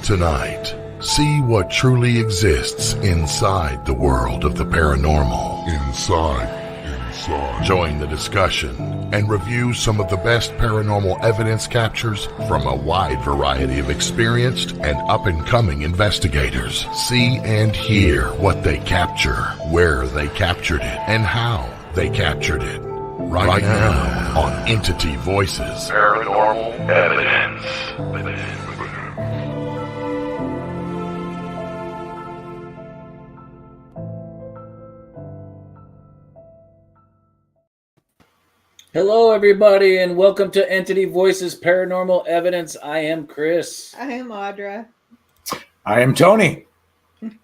Tonight, see what truly exists inside the world of the paranormal. Inside. Join the discussion and review some of the best paranormal evidence captures from a wide variety of experienced and up-and-coming investigators. See and hear what they capture, where they captured it, and how they captured it. Right now on Entity Voices Paranormal Evidence. Hello, everybody, and welcome to Entity Voices Paranormal Evidence. I am Chris. I am Audra. I am Tony.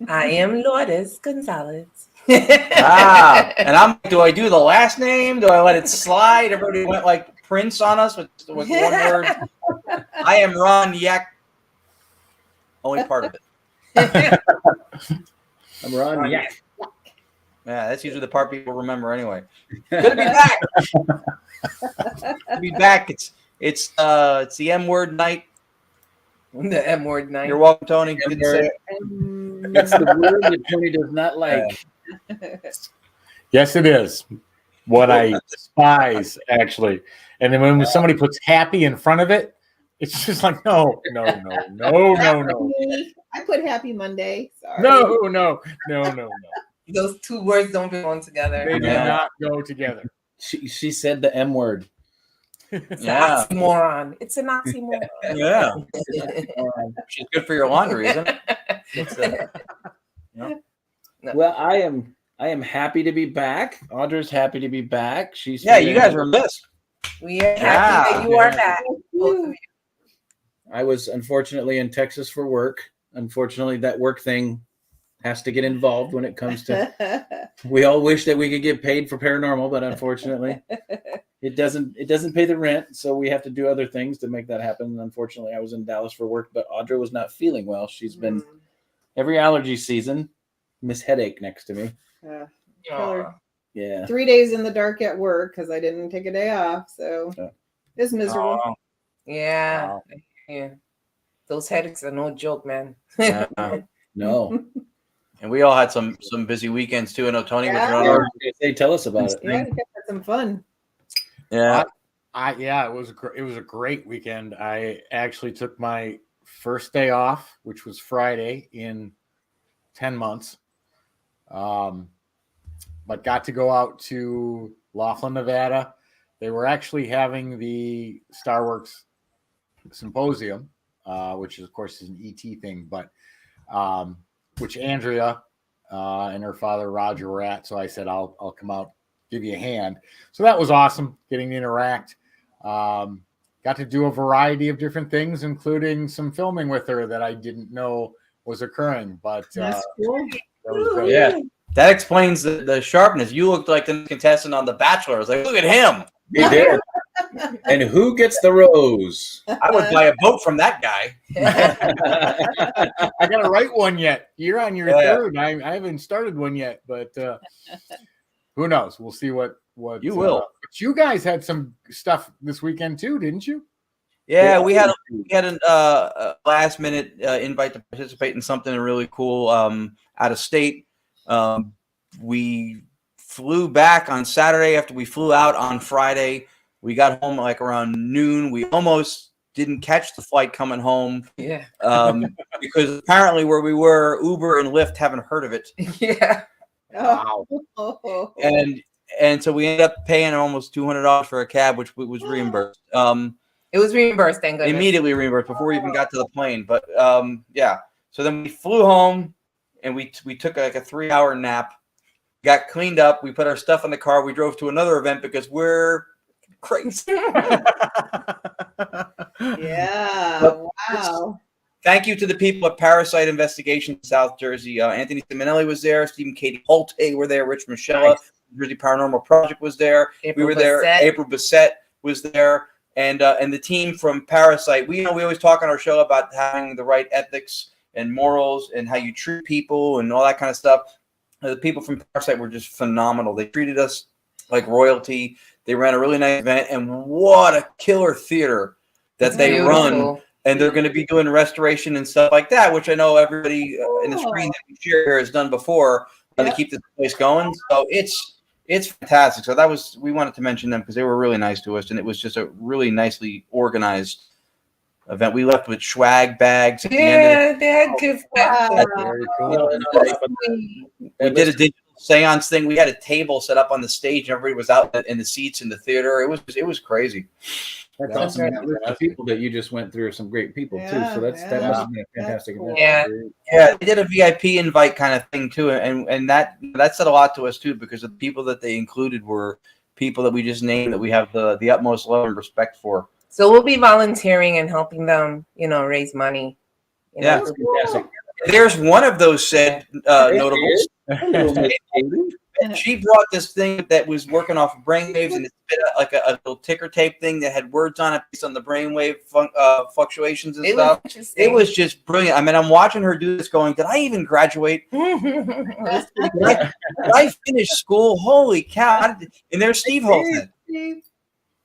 I am Lourdes Gonzalez. And do I do the last name? Do I let it slide? Everybody went like Prince on us with one word. I am Ron Yak. Only part of it. I'm Ron Yak. Yeah, that's usually the part people remember anyway. Good to be back. Good to be back. It's the M word night. The M word night. You're welcome, Tony. Didn't say it. It's the word that Tony does not like. Yes, it is. What I despise, actually. And then when somebody puts happy in front of it, it's just like, no. I put Happy Monday. Sorry. No. Those two words don't belong together. They do not go together. She said the M word. It's an oxymoron. It's an oxymoron. Yeah. She's good for your laundry, isn't it? No. Well, I am happy to be back. Audra's happy to be back. She's you guys were missed. We are happy that you are back. I was unfortunately in Texas for work. Unfortunately, that work thing has to get involved when it comes to. We all wish that we could get paid for paranormal, but unfortunately, it doesn't pay the rent. So we have to do other things to make that happen. And unfortunately, I was in Dallas for work, but Audra was not feeling well. She's been every allergy season. Miss Headache next to me. Yeah. 3 days in the dark at work because I didn't take a day off, so it's miserable. Yeah. Those headaches are no joke, man. No. And we all had some busy weekends too. I know Tony was running. They tell us about it. Yeah, I think I had some fun. Yeah. It was a great weekend. I actually took my first day off, which was Friday in 10 months. But got to go out to Laughlin, Nevada. They were actually having the Starworks Symposium, which is, of course, is an ET thing, but which Andrea and her father Roger were at. So I said, I'll come out, give you a hand. So that was awesome, getting to interact. Got to do a variety of different things, including some filming with her that I didn't know was occurring. But That's cool. that was great. Yeah. That explains the sharpness. You looked like the contestant on The Bachelor. I was like, look at him. He did. And who gets the rose? I would buy a boat from that guy. I got to write one yet. You're on your third. I haven't started one yet, but who knows? We'll see what You will. But you guys had some stuff this weekend too, didn't you? Yeah, we had a last minute invite to participate in something really cool out of state. We flew back on Saturday after we flew out on Friday. We got home like around noon. We almost didn't catch the flight coming home. Yeah. Because apparently where we were, Uber and Lyft haven't heard of it. Yeah. Wow. Oh. And so we ended up paying almost $200 for a cab, which was reimbursed. It was reimbursed, thank goodness. Immediately reimbursed before we even got to the plane. But yeah. So then we flew home and we took like a 3-hour nap, got cleaned up. We put our stuff in the car. We drove to another event because we're crazy. Yeah. Wow. Thank you to the people at Parasite Investigation South Jersey. Anthony Simonelli was there. Stephen Katie Holte were there. Rich Michella, Jersey Paranormal Project was there. April we were there. Bissett. April Bissett was there. And the team from Parasite. We always talk on our show about having the right ethics and morals and how you treat people and all that kind of stuff. The people from Parasite were just phenomenal. They treated us like royalty. They ran a really nice event, and what a killer theater that they run and they're going to be doing restoration and stuff like that, which I know everybody in the screen that we share here has done before to keep this place going. So it's fantastic. So we wanted to mention them because they were really nice to us, and it was just a really nicely organized event. We left with swag bags. At the end of they had gift bags. Very cool. we did a digital seance thing. We had a table set up on the stage, and everybody was out in the seats in the theater. It was crazy. That's awesome. The people that you just went through are some great people too. So that must have been a fantastic event. Yeah, they did a VIP invite kind of thing too, and that said a lot to us too, because the people that they included were people that we just named that we have the utmost love and respect for. So we'll be volunteering and helping them, raise money. Yeah, fantastic. There's one of those said notables. She brought this thing that was working off of brainwaves, and it's like a little ticker tape thing that had words on it based on the brainwave fluctuations and stuff. It was just brilliant. I mean, I'm watching her do this going, did I even graduate? did I finish school? Holy cow. And there's Steve Holton.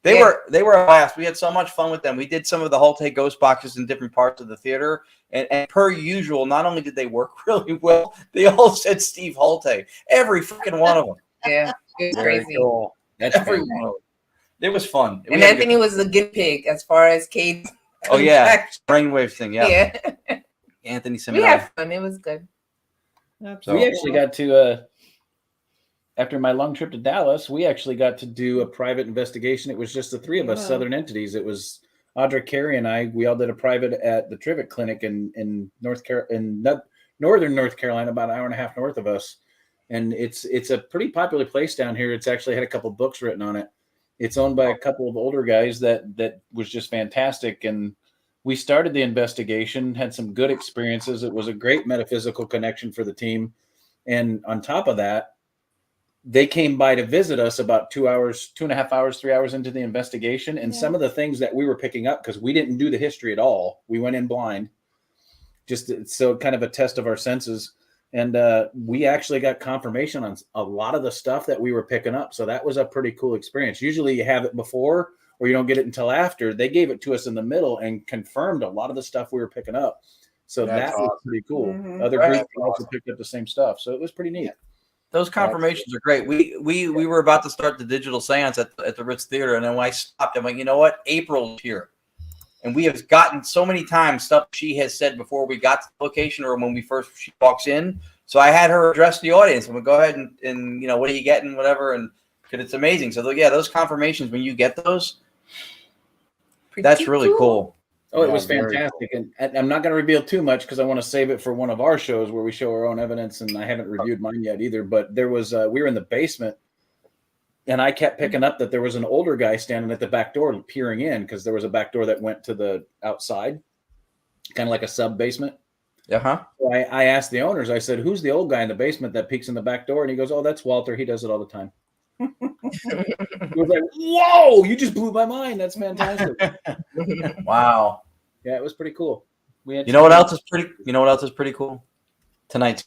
They were a blast. We had so much fun with them. We did some of the Holte ghost boxes in different parts of the theater. And per usual, not only did they work really well, they all said Steve Holte. Every freaking one of them. Yeah, it was crazy. Cool. Every one of them. It was fun. And Anthony was the guinea pig as far as Kate's. Oh, yeah. Brainwave thing. Yeah. Anthony Seminole. We had fun. It was good. So we actually got to, after my long trip to Dallas, we actually got to do a private investigation. It was just the three of us, Southern entities. It was Audra Carey and I. We all did a private at the Trivett Clinic in northern North Carolina, about an hour and a half north of us. And it's a pretty popular place down here. It's actually had a couple books written on it. It's owned by a couple of older guys that was just fantastic. And we started the investigation, had some good experiences. It was a great metaphysical connection for the team. And on top of that, they came by to visit us about 2.5 hours, 3 hours into the investigation. And some of the things that we were picking up, because we didn't do the history at all. We went in blind, just so kind of a test of our senses. And we actually got confirmation on a lot of the stuff that we were picking up. So that was a pretty cool experience. Usually you have it before or you don't get it until after. They gave it to us in the middle and confirmed a lot of the stuff we were picking up. So that was pretty cool. Other groups also picked up the same stuff. So it was pretty neat. Those confirmations are great. We were about to start the digital seance at the Ritz Theater, and then when I stopped, I'm like, you know what? April's here. And we have gotten so many times stuff she has said before we got to the location or when she walks in. So I had her address the audience and we'll go ahead and what are you getting, whatever. And because it's amazing. So those confirmations, when you get those, that's really cool. Oh, it was fantastic. And I'm not going to reveal too much because I want to save it for one of our shows where we show our own evidence. And I haven't reviewed mine yet either. But there was, we were in the basement and I kept picking up that there was an older guy standing at the back door peering in because there was a back door that went to the outside, kind of like a sub basement. Uh-huh. So I asked the owners, I said, who's the old guy in the basement that peeks in the back door? And he goes, oh, that's Walter. He does it all the time. I was like, whoa, you just blew my mind. That's fantastic. Wow. Yeah, it was pretty cool. You know what else is pretty cool? Tonight's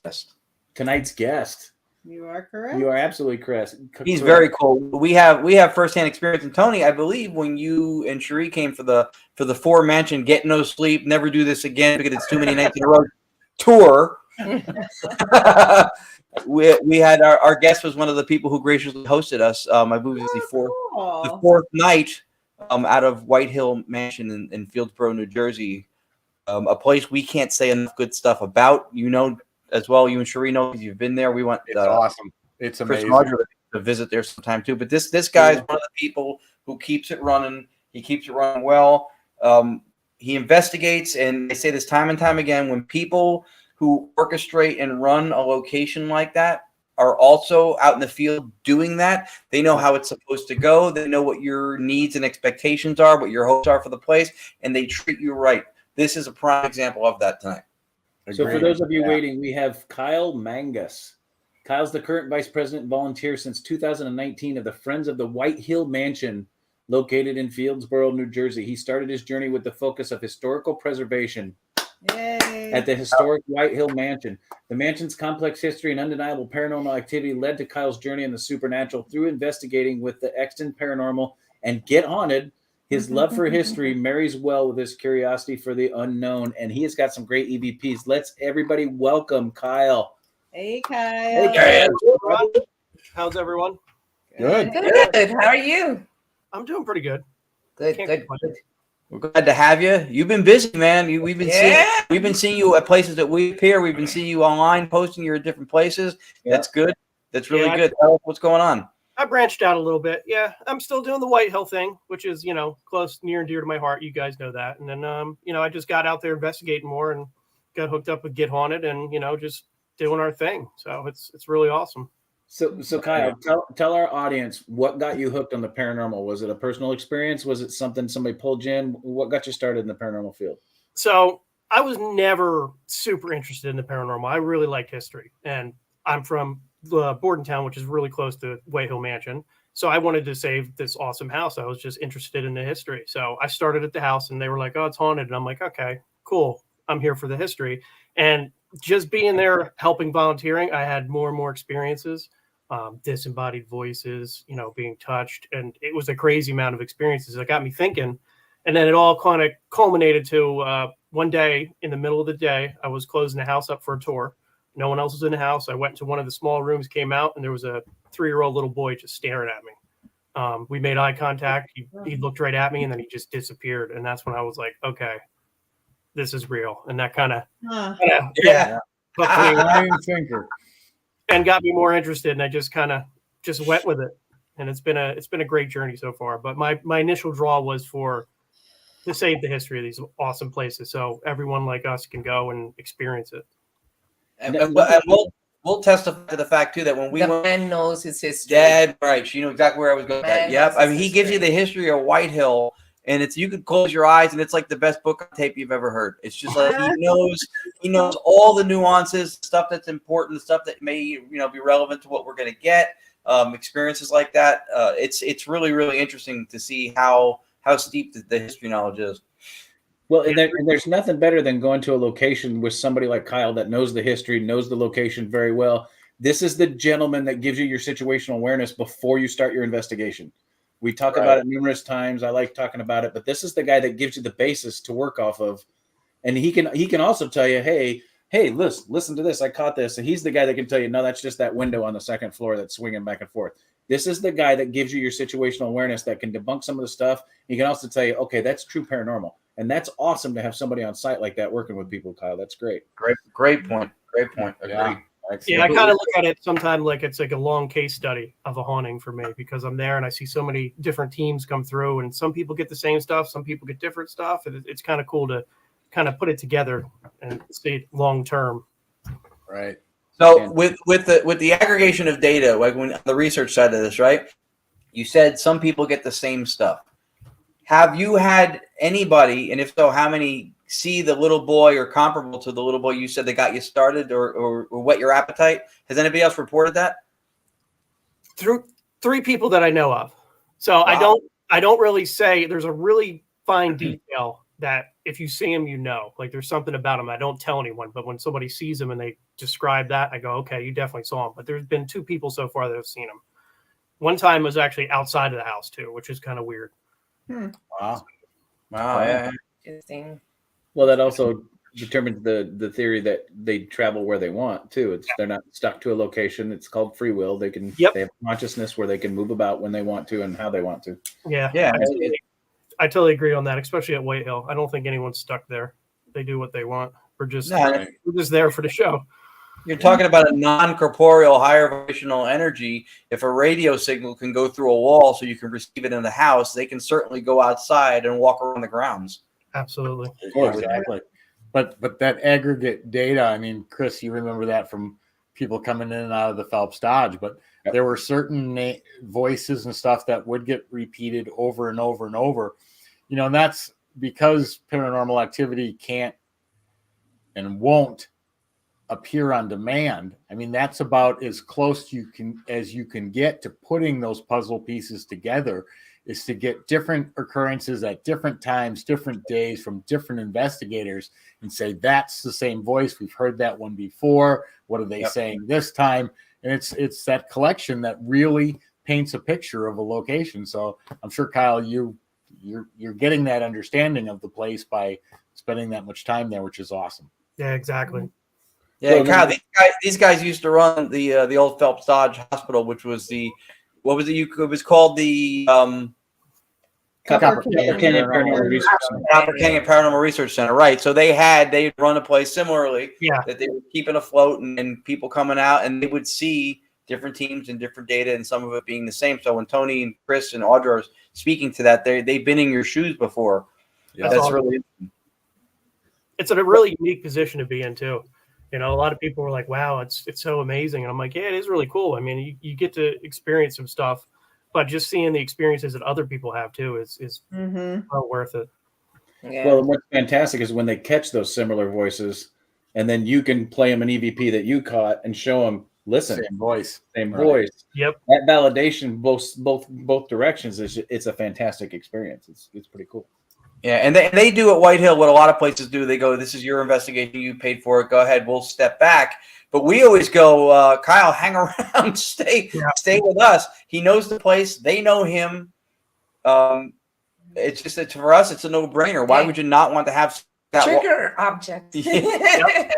guest. You are correct. You are absolutely correct. He's very cool. We have firsthand experience. And Tony, I believe when you and Cherie came for the 4 mansion, get no sleep, never do this again because it's too many nights in a row tour. we had our guest was one of the people who graciously hosted us. I believe it was the fourth night out of White Hill Mansion in Fieldsboro, New Jersey, a place we can't say enough good stuff about. As well, you and Cherie know because you've been there. We went. It's awesome. It's amazing. Chris Marjorie to visit there sometime too. But this guy is one of the people who keeps it running. He keeps it running well. He investigates, and I say this time and time again: when people who orchestrate and run a location like that are also out in the field doing that, they know how it's supposed to go. They know what your needs and expectations are, what your hopes are for the place, and they treat you right. This is a prime example of that tonight. So for those of you waiting, we have Kyle Mangus. Kyle's the current vice president and volunteer since 2019 of the Friends of the White Hill Mansion, located in Fieldsboro, New Jersey. He started his journey with the focus of historical preservation at the historic White Hill Mansion. The mansion's complex history and undeniable paranormal activity led to Kyle's journey in the supernatural through investigating with the Exton Paranormal and Get Haunted His love for history marries well with his curiosity for the unknown, and he has got some great EVPs. Let's everybody welcome Kyle. Hey, Hey, Kyle. Kyle. How's everyone? Good. Good. How are you? I'm doing pretty good. Good. Can't Good. complain. Good. We're glad to have you. You've been busy, man. We've been seeing you at places that we appear. We've been seeing you online, posting you at different places. Yeah. That's good. That's really Yeah, good. Tell us what's going on. I branched out a little bit. Yeah, I'm still doing the White Hill thing, which is, close, near and dear to my heart. You guys know that. And then, I just got out there investigating more and got hooked up with Get Haunted and, just doing our thing. So it's really awesome. So Kyle, tell our audience what got you hooked on the paranormal. Was it a personal experience? Was it something somebody pulled you in? What got you started in the paranormal field? So I was never super interested in the paranormal. I really liked history. And I'm from Bordentown, which is really close to White Hill Mansion. So I wanted to save this awesome house. I was just interested in the history. So I started at the house and they were like, oh, it's haunted. And I'm like, okay, cool. I'm here for the history. And just being there, helping volunteering, I had more and more experiences, disembodied voices, being touched. And it was a crazy amount of experiences that got me thinking. And then it all kind of culminated to one day in the middle of the day, I was closing the house up for a tour. No one else was in the house. I went into one of the small rooms, came out, and there was a 3-year-old little boy just staring at me. We made eye contact. He looked right at me, and then he just disappeared. And that's when I was like, okay, this is real. And that kind of, Thinker. and got me more interested. And I just kind of just went with it. And it's been a great journey so far. But my initial draw was to save the history of these awesome places, so everyone like us can go and experience it. And we'll testify to the fact too that when we The man knows his history. dead right, she knew exactly where I was going. Man Yep. knows I mean, his he gives you the history of White Hill, and you could close your eyes, and it's like the best book on tape you've ever heard. It's just like he knows all the nuances, stuff that's important, stuff that may be relevant to what we're going to get. Experiences like that. It's really, really interesting to see how steep the history knowledge is. Well, and there's nothing better than going to a location with somebody like Kyle that knows the history, knows the location very well. This is the gentleman that gives you your situational awareness before you start your investigation. We talk about it numerous times. I like talking about it, but this is the guy that gives you the basis to work off of. And he can also tell you, hey, listen to this. I caught this. And he's the guy that can tell you, no, that's just that window on the second floor that's swinging back and forth. This is the guy that gives you your situational awareness that can debunk some of the stuff. He can also tell you, okay, that's true paranormal. And that's awesome to have somebody on site like that working with people, Kyle. That's great. Great point. Agreed. Yeah, I kind of look at it sometimes like it's like a long case study of a haunting for me, because I'm there and I see so many different teams come through, and some people get the same stuff, some people get different stuff, and it's kind of cool to kind of put it together and see it long term. Right. So with the aggregation of data, like when the research side of this, right? You said some people get the same stuff. Have you had anybody, and if so, how many, see the little boy or comparable to the little boy you said that got you started or whet your appetite? Has anybody else reported that? Through 3 people that I know of. So wow. I don't really say. There's a really fine detail that if you see him, like there's something about him. I don't tell anyone, but when somebody sees him and they describe that, I go, okay, you definitely saw him. But there's been 2 people so far that have seen him. One time was actually outside of the house too, which is kind of weird. Wow. Yeah. Interesting. Well, that also determines the theory that they travel where they want too. They're not stuck to a location. It's called free will. They can they have consciousness where they can move about when they want to and how they want to. Yeah. I totally agree on that, especially at White Hill. I don't think anyone's stuck there. They do what they want. We're just there for the show. You're talking about a non-corporeal, higher vibrational energy. If a radio signal can go through a wall so you can receive it in the house, they can certainly go outside and walk around the grounds. Absolutely. Of course, exactly. But that aggregate data, I mean, Chris, you remember that from people coming in and out of the Phelps Dodge, but there were certain voices and stuff that would get repeated over and over and over. And that's because paranormal activity can't and won't appear on demand. I mean, that's about as close as you can get to putting those puzzle pieces together, is to get different occurrences at different times, different days from different investigators and say, that's the same voice. We've heard that one before. What are they saying this time? And it's that collection that really paints a picture of a location. So I'm sure, Kyle, you you're getting that understanding of the place by spending that much time there, which is awesome. Yeah, exactly. Yeah, Kyle, these guys used to run the old Phelps Dodge Hospital, which was it was called the Copper Canyon Paranormal Research Center. Copper Canyon Paranormal Research Center, right? So they'd run a place similarly, Yeah. that they were keeping afloat and people coming out, and they would see different teams and different data, and some of it being the same. So when Tony and Chris and Audra are speaking to that, they've been in your shoes before. Yeah. That's awesome. really It's a really unique position to be in too. You know, a lot of people were like, "Wow, it's so amazing," and I'm like, "Yeah, it is really cool." I mean, you get to experience some stuff, but just seeing the experiences that other people have too is well worth it. Yeah. Well, what's fantastic is when they catch those similar voices, and then you can play them an EVP that you caught and show them, listen, Same voice. same Right. voice. Yep. That validation both directions it's a fantastic experience. It's pretty cool. Yeah, and they do at White Hill what a lot of places do. They go, "This is your investigation. You paid for it. Go ahead. We'll step back." But we always go, "Kyle, hang around. Stay with us." He knows the place. They know him. It's just that for us, it's a no-brainer. Why would you not want to have that Trigger object. Yeah,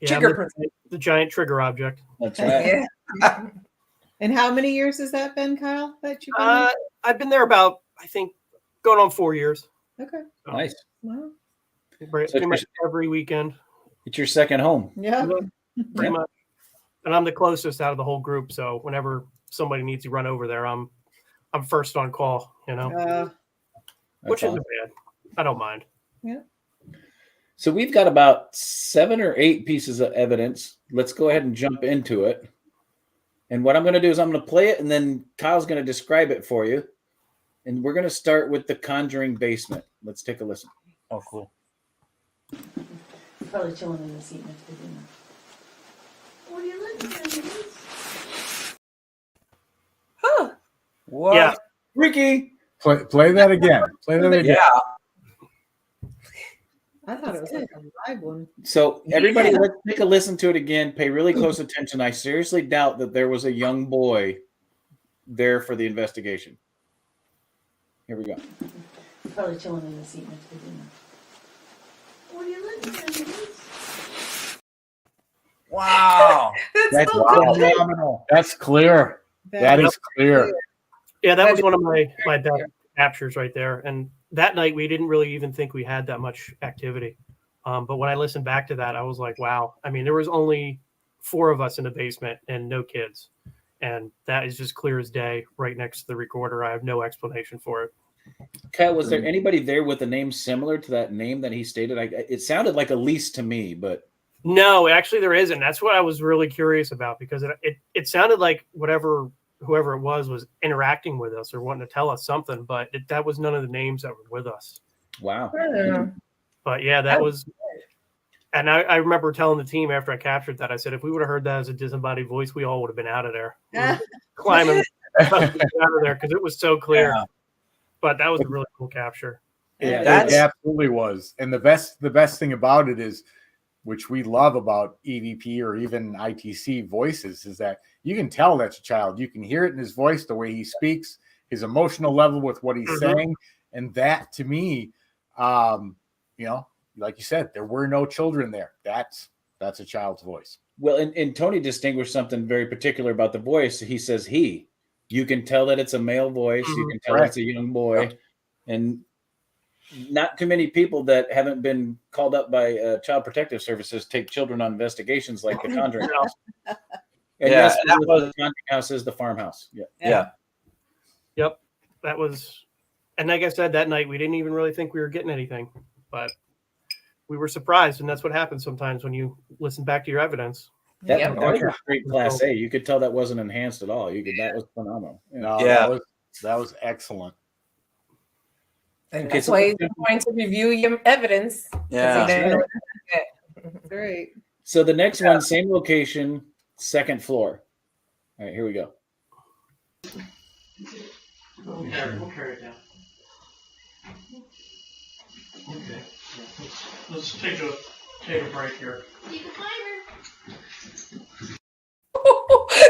Trigger the giant trigger object. That's right. Yeah. And how many years has that been, Kyle? That you've been I've been there about, I think, going on 4 years. there? Okay. Nice. Wow. Pretty much every weekend, It's your second home. Yeah. pretty much. And I'm the closest out of the whole group, so whenever somebody needs to run over there, I'm first on call. You know, That's which isn't awesome. bad. I don't mind. So we've got about 7 or 8 pieces of evidence. Let's go ahead and jump into it. And what I'm going to do is I'm going to play it, and then Kyle's going to describe it for you. And we're going to start with the Conjuring basement. Let's take a listen. Oh, cool. Probably chilling in the seat next to dinner. What are you looking at? Huh. What? Yeah. Ricky! Play that again. Play that again. Yeah. I thought it was like a live one. So everybody, let's take a listen to it again. Pay really close attention. I seriously doubt that there was a young boy there for the investigation. Here we go. Probably chilling in the seat next to dinner. What are you looking at? Wow. That's so cool. phenomenal. That's clear. That is clear. Yeah, that was one of my best captures right there. And that night we didn't really even think we had that much activity. But when I listened back to that, I was like, wow. I mean, there was only 4 of us in the basement and no kids. And that is just clear as day right next to the recorder. I have no explanation for it. Kyle, was there anybody there with a name similar to that name that he stated? It sounded like Elise to me, but No, actually there isn't. That's what I was really curious about, because it sounded like whoever it was interacting with us or wanting to tell us something, but that was none of the names that were with us. wow. But yeah, that was, and I remember telling the team after I captured that, I said, if we would have heard that as a disembodied voice, we all would have been out of there. Climbing out of there because it was so clear. Yeah. But that was a really cool capture. Yeah, It absolutely was. And the best thing about it is, which we love about EVP or even ITC voices, is that you can tell that's a child. You can hear it in his voice, the way he speaks, his emotional level with what he's saying. And that, to me, like you said, there were no children there. That's a child's voice. Well, and Tony distinguished something very particular about the voice. He says you can tell that it's a male voice. You can tell Right. it's a young boy. And not too many people that haven't been called up by Child Protective Services take children on investigations like the Conjuring House. And Yeah, yes, and that the Conjuring House is the farmhouse. Yeah. Yeah. Yep. That was, and like I said, that night we didn't even really think we were getting anything, but we were surprised. And that's what happens sometimes when you listen back to your evidence. That was a great Class A. You could tell that wasn't enhanced at all. That was phenomenal. No, Yeah. that was excellent. And Okay, that's so why you're going to review your evidence. Yeah. Great. So the next one, same location, second floor. All right, here we go. We'll carry it down. Okay. Let's take a break here.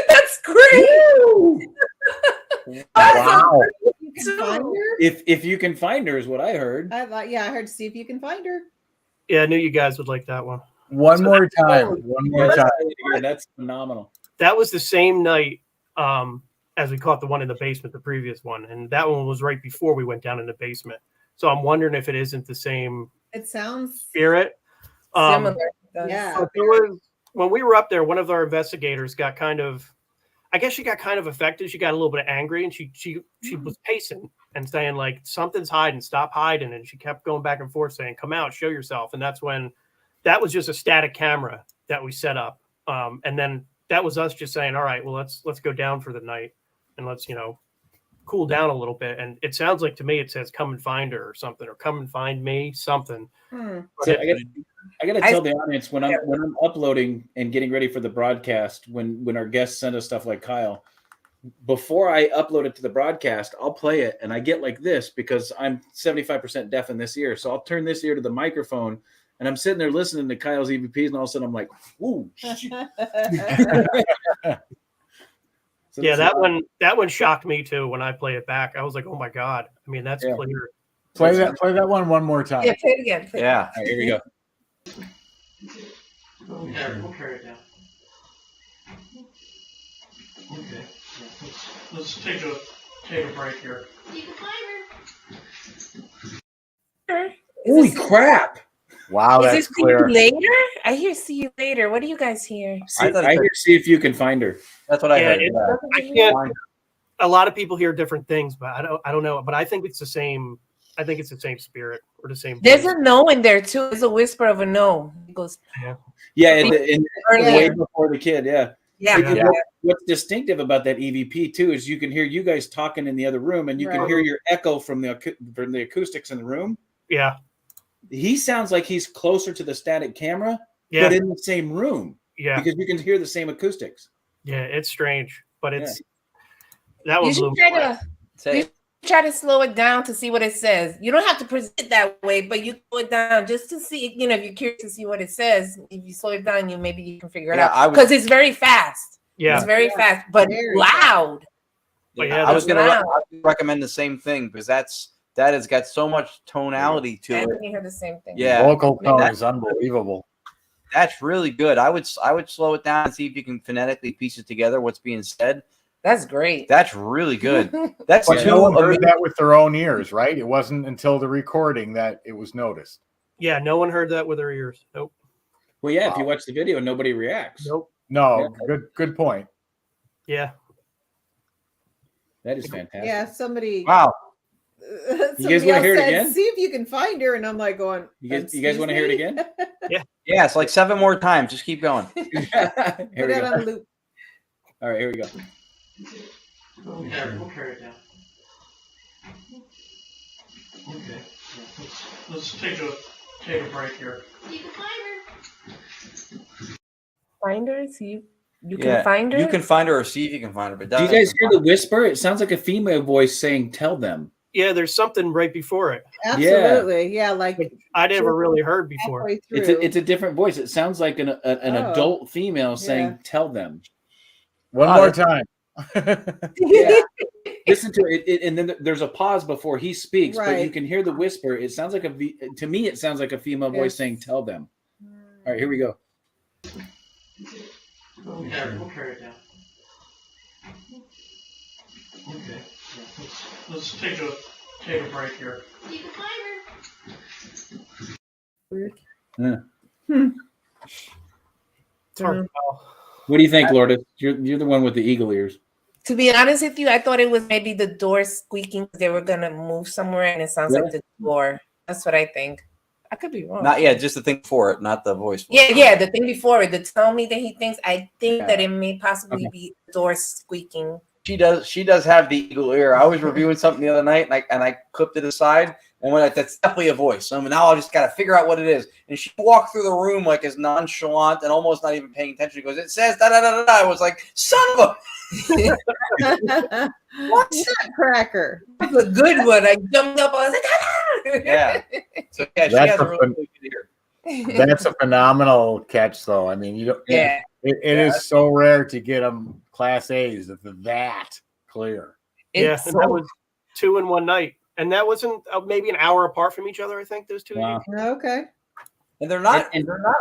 That's great. Wow. can find her. If you can find her is what I heard. I thought, yeah, I heard to see if you can find her. Yeah, I knew you guys would like that one. One more time. One more time. That's phenomenal. That was the same night as we caught the one in the basement, the previous one, and that one was right before we went down in the basement. So I'm wondering if it isn't the same It sounds spirit. Similar. Yeah. But there was, when we were up there, one of our investigators got kind of, I guess she got kind of affected. She got a little bit angry, and she was pacing and saying like, something's hiding, stop hiding. And she kept going back and forth saying, come out, show yourself. And that's when, that was just a static camera that we set up. And then that was us just saying, all right, well, let's go down for the night and let's, cool down a little bit. And it sounds like to me, it says come and find her or something, or come and find me, something. Hmm. So I got to tell the audience when I'm uploading and getting ready for the broadcast, when our guests send us stuff like Kyle, before I upload it to the broadcast, I'll play it and I get like this because I'm 75% deaf in this ear. So I'll turn this ear to the microphone and I'm sitting there listening to Kyle's EVPs and all of a sudden I'm like, "Ooh." So Yeah, that one shocked me too when I play it back. I was like, oh my God. I mean, that's clear. Play that one more time. Yeah, play it again. Play it. All right, here we go. We'll carry it down. Okay. Let's take a break here. You can find her. Holy crap. Wow, Is that's this see clear. you later? I hear see you later. What do you guys hear? I hear see if you can find her. That's what I heard. I can't. A lot of people hear different things, but I don't know. But I think it's the same. I think it's the same spirit or the same. There's a no in there too. There's a whisper of a no. It goes. Yeah, and Earlier. way before the kid. Yeah. Yeah. What's distinctive about that EVP too is you can hear you guys talking in the other room, and you can hear your echo from the acoustics in the room. Yeah. He sounds like he's closer to the static camera, but in the same room. Yeah. Because you can hear the same acoustics. Yeah, it's strange, but it's that one. You should try to slow it down to see what it says. You don't have to present it that way, but you slow it down just to see. If you're curious to see what it says, if you slow it down, maybe you can figure it out because it's very fast. Yeah, it's very fast, but loud. But I was gonna recommend the same thing because that has got so much tonality to it. You hear the same thing. Yeah, vocal tone is unbelievable. That's really good. I would slow it down and see if you can phonetically piece it together. What's being said? That's great. That's really good. That's But no one heard that with their own ears, right? It wasn't until the recording that it was noticed. Yeah, no one heard that with their ears. Nope. Well, yeah, if you watch the video, nobody reacts. Nope. No, good point. Yeah. That is fantastic. Yeah, somebody. Wow. You guys want to hear it again? See if you can find her, and I'm like going. You guys want to hear it again? Yeah, it's like 7 more times. Just keep going. Here we go. On loop. All right, here we go. We'll carry it down. Okay. Let's take a break here. You can find her. Find her. See you can find her. You can find her or see if you can find her. But do you guys hear the whisper? It sounds like a female voice saying, "Tell them." Yeah, there's something right before it. Absolutely, yeah. Like I never really heard before. It's a different voice. It sounds like an adult female saying, "Tell them." One more time. Yeah. Listen to it, and then there's a pause before he speaks, but you Right. can hear the whisper. It sounds like to me, it sounds like a female voice saying, "Tell them." All right, here we go. We'll carry it down. Okay. Let's take a break here. You can find her. It's hard to tell. What do you think, Lourdes? You're the one with the eagle ears. To be honest with you, I thought it was maybe the door squeaking because they were gonna move somewhere, and it sounds like the door. That's what I think. I could be wrong. Not just the thing for it, not the voice. Yeah, the thing before it, to tell me that he thinks. I think that it may possibly be the door squeaking. She does have the eagle ear. I was reviewing something the other night, and I clipped it aside, and that's definitely a voice. So now I just got to figure out what it is. And she walked through the room like as nonchalant and almost not even paying attention. She goes, "It says da da da da da." I was like, "Son of a." What's that cracker? That's a good one. I jumped up. I was like, "Ah!" Yeah. So yeah, she has a really good ear. That's a phenomenal catch, though. I mean, you don't. Yeah. It is so rare to get them class A's that clear. Yeah, and that was two in one night, and that wasn't maybe an hour apart from each other. I think those two. Wow. Okay. And they're not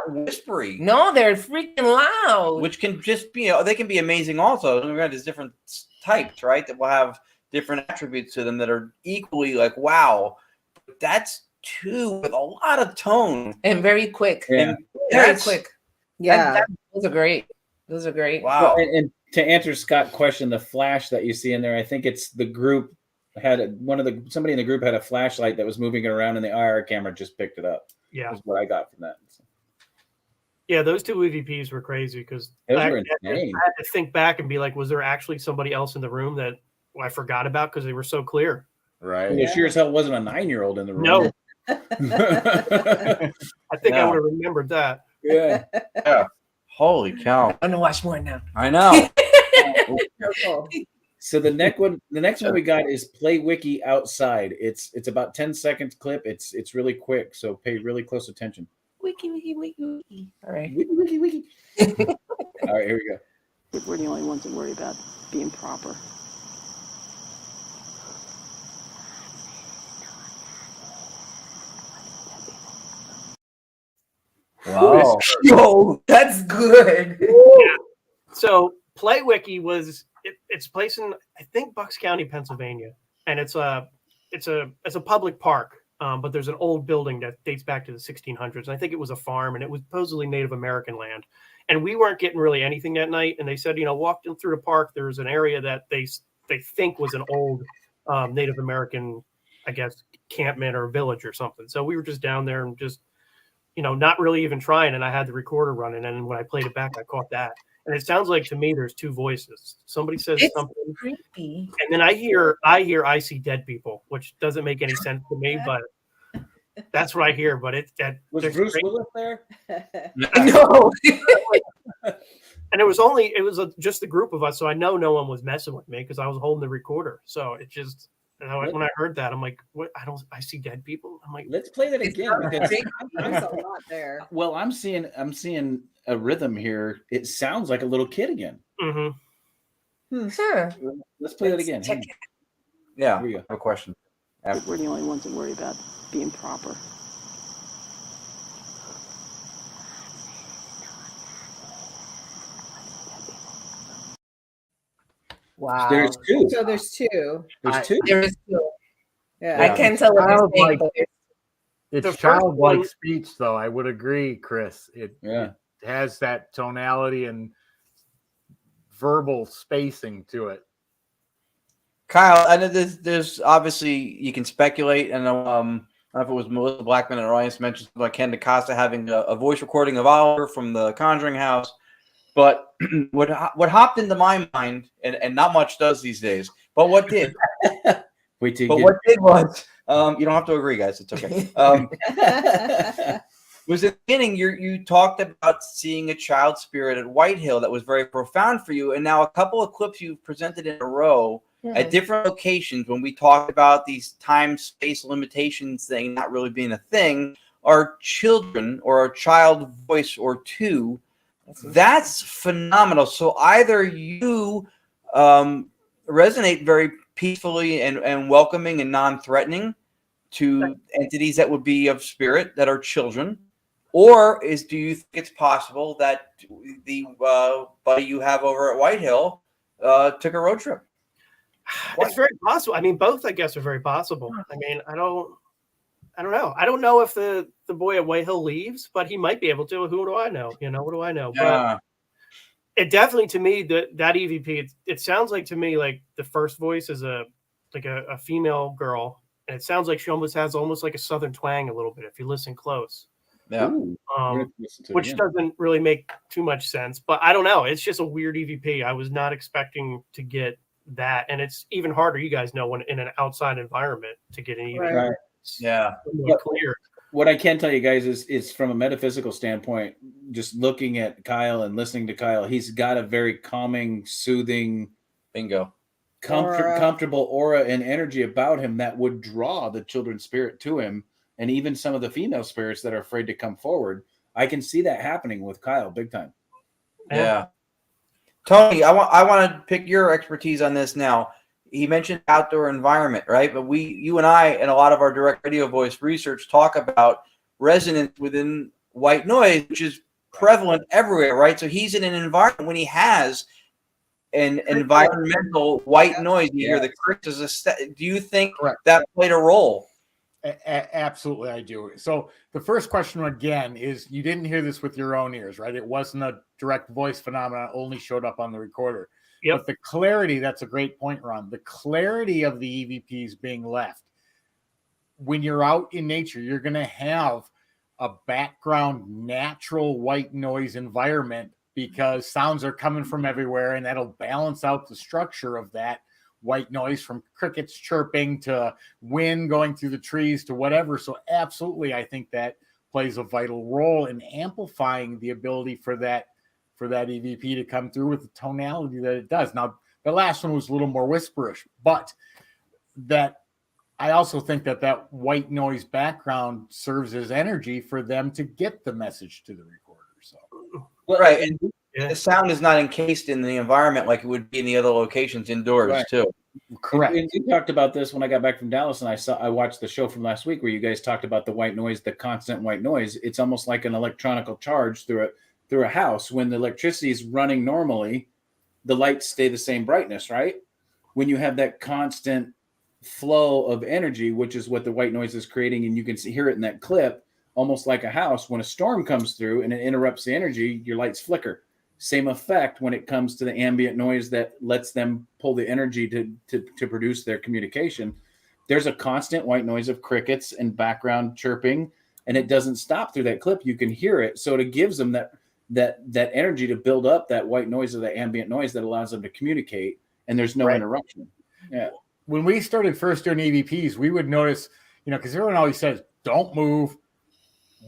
whispery. No, they're freaking loud. Which can just be, they can be amazing also. There's different types, right? That will have different attributes to them that are equally like, wow. But that's two with a lot of tone. And very quick. Yeah. Very quick. Yeah. Those are great. Those are great. Wow. Well, and to answer Scott's question, the flash that you see in there, I think it's the group had somebody in the group had a flashlight that was moving it around, and the IR camera just picked it up. Yeah, is what I got from that. So. Yeah, those two EVPs were crazy because I had to think back and be like, was there actually somebody else in the room that I forgot about because they were so clear? Right. Well, sure as hell wasn't a 9-year-old in the room. No. I think I would have remembered that. Yeah. Holy cow. I'm gonna watch more now. I know. So the next one we got is Play Wiki Outside. It's about 10 seconds clip. It's really quick, so pay really close attention. Wiki, wiki, wiki, wiki. All right. Wiki, wiki, wiki. All right, here we go. We're the only ones that worry about being proper. Wow. Yo, that's good. Yeah. So Play Wiki it's placed in, I think, Bucks County, Pennsylvania, and it's a public park. But there's an old building that dates back to the 1600s. And I think it was a farm, and it was supposedly Native American land. And we weren't getting really anything that night. And they said, walking through the park, there's an area that they think was an old Native American, I guess, campment or village or something. So we were just down there and just, not really even trying. And I had the recorder running. And when I played it back, I caught that. And it sounds like to me there's two voices. Somebody says something, creepy. And then I hear I see dead people, which doesn't make any sense to me, but that's what I hear. But was Bruce Willis there? No. And it was just a group of us, so I know no one was messing with me because I was holding the recorder. So it just when I heard that, I'm like, what? I see dead people. I'm like, let's play that again. Because There's a lot there. Well, I'm seeing a rhythm here. It sounds like a little kid again. Mm-hmm. Sure. Let's play that again. Check it. Yeah. Here we go. I have a question. We're the only ones that worry about being proper. Wow. There's two. So there's two. There's two. There is two. Yeah. I can't tell what you're saying. But It's childlike speech, though. I would agree, Chris. It has that tonality and verbal spacing to it. Kyle, I know there's obviously you can speculate, and I don't know if it was Melissa Blackman or Ryan mentioned about Ken DaCosta having a voice recording of Oliver from the Conjuring house. But what hopped into my mind, and not much does these days, but what did? What did was you don't have to agree, guys. It's okay. Was at the beginning you talked about seeing a child spirit at White Hill that was very profound for you, and now a couple of clips you've presented in a row at different locations when we talked about these time-space limitations thing not really being a thing are children or a child voice or two. That's phenomenal. So either you resonate very peacefully and welcoming and non-threatening to entities that would be of spirit that are children, or do you think it's possible that the buddy you have over at White Hill took a road trip? It's very possible. I mean, both, I guess, are very possible. I mean, I don't know. I don't know if the boy at White Hill leaves, but he might be able to. Who do I know? What do I know? Yeah. But it definitely, to me, that EVP, it sounds like to me like the first voice is a female girl, and it sounds like she has almost like a southern twang a little bit if you listen close. Yeah. Which doesn't really make too much sense, but I don't know. It's just a weird EVP. I was not expecting to get that, and it's even harder. You guys know when in an outside environment to get an EVP. Right. Yeah. Clear. What I can tell you guys is from a metaphysical standpoint, just looking at Kyle and listening to Kyle, he's got a very calming, soothing, comfortable aura and energy about him that would draw the children's spirit to him, and even some of the female spirits that are afraid to come forward. I can see that happening with Kyle big time. Yeah. Tony, I want to pick your expertise on this now. he mentioned outdoor environment, right? But you and I, and a lot of our direct radio voice research talk about resonance within white noise, which is prevalent everywhere, right? So he's in an environment when he has an environmental white noise. You hear the crickets. Do you think that played a role? Absolutely, I do. So the first question again is, you didn't hear this with your own ears, right? It wasn't a direct voice phenomenon, only showed up on the recorder. But the clarity, that's a great point, Ron. The clarity of the EVPs being left. When you're out in nature, you're going to have a background natural white noise environment because sounds are coming from everywhere, and that'll balance out the structure of that white noise, from crickets chirping to wind going through the trees to whatever. So absolutely, I think that plays a vital role in amplifying the ability for that EVP to come through with the tonality that it does. Now, the last one was a little more whisperish, but that I also think that white noise background serves as energy for them to get the message to the recorder. So, right, and the sound is not encased in the environment like it would be in the other locations indoors too. Correct. And you talked about this when I got back from Dallas, and I watched the show from last week where you guys talked about the white noise, the constant white noise. It's almost like an electronical charge through a house. When the electricity is running normally, the lights stay the same brightness, right? When you have that constant flow of energy, which is what the white noise is creating, and you can hear it in that clip, almost like a house. When a storm comes through and it interrupts the energy, your lights flicker. Same effect when it comes to the ambient noise that lets them pull the energy to produce their communication. There's a constant white noise of crickets and background chirping, and it doesn't stop through that clip. You can hear it. So it gives them that energy to build up that white noise or the ambient noise that allows them to communicate, and there's no interruption. Yeah. When we started first doing EVPs, we would notice, because everyone always says, don't move,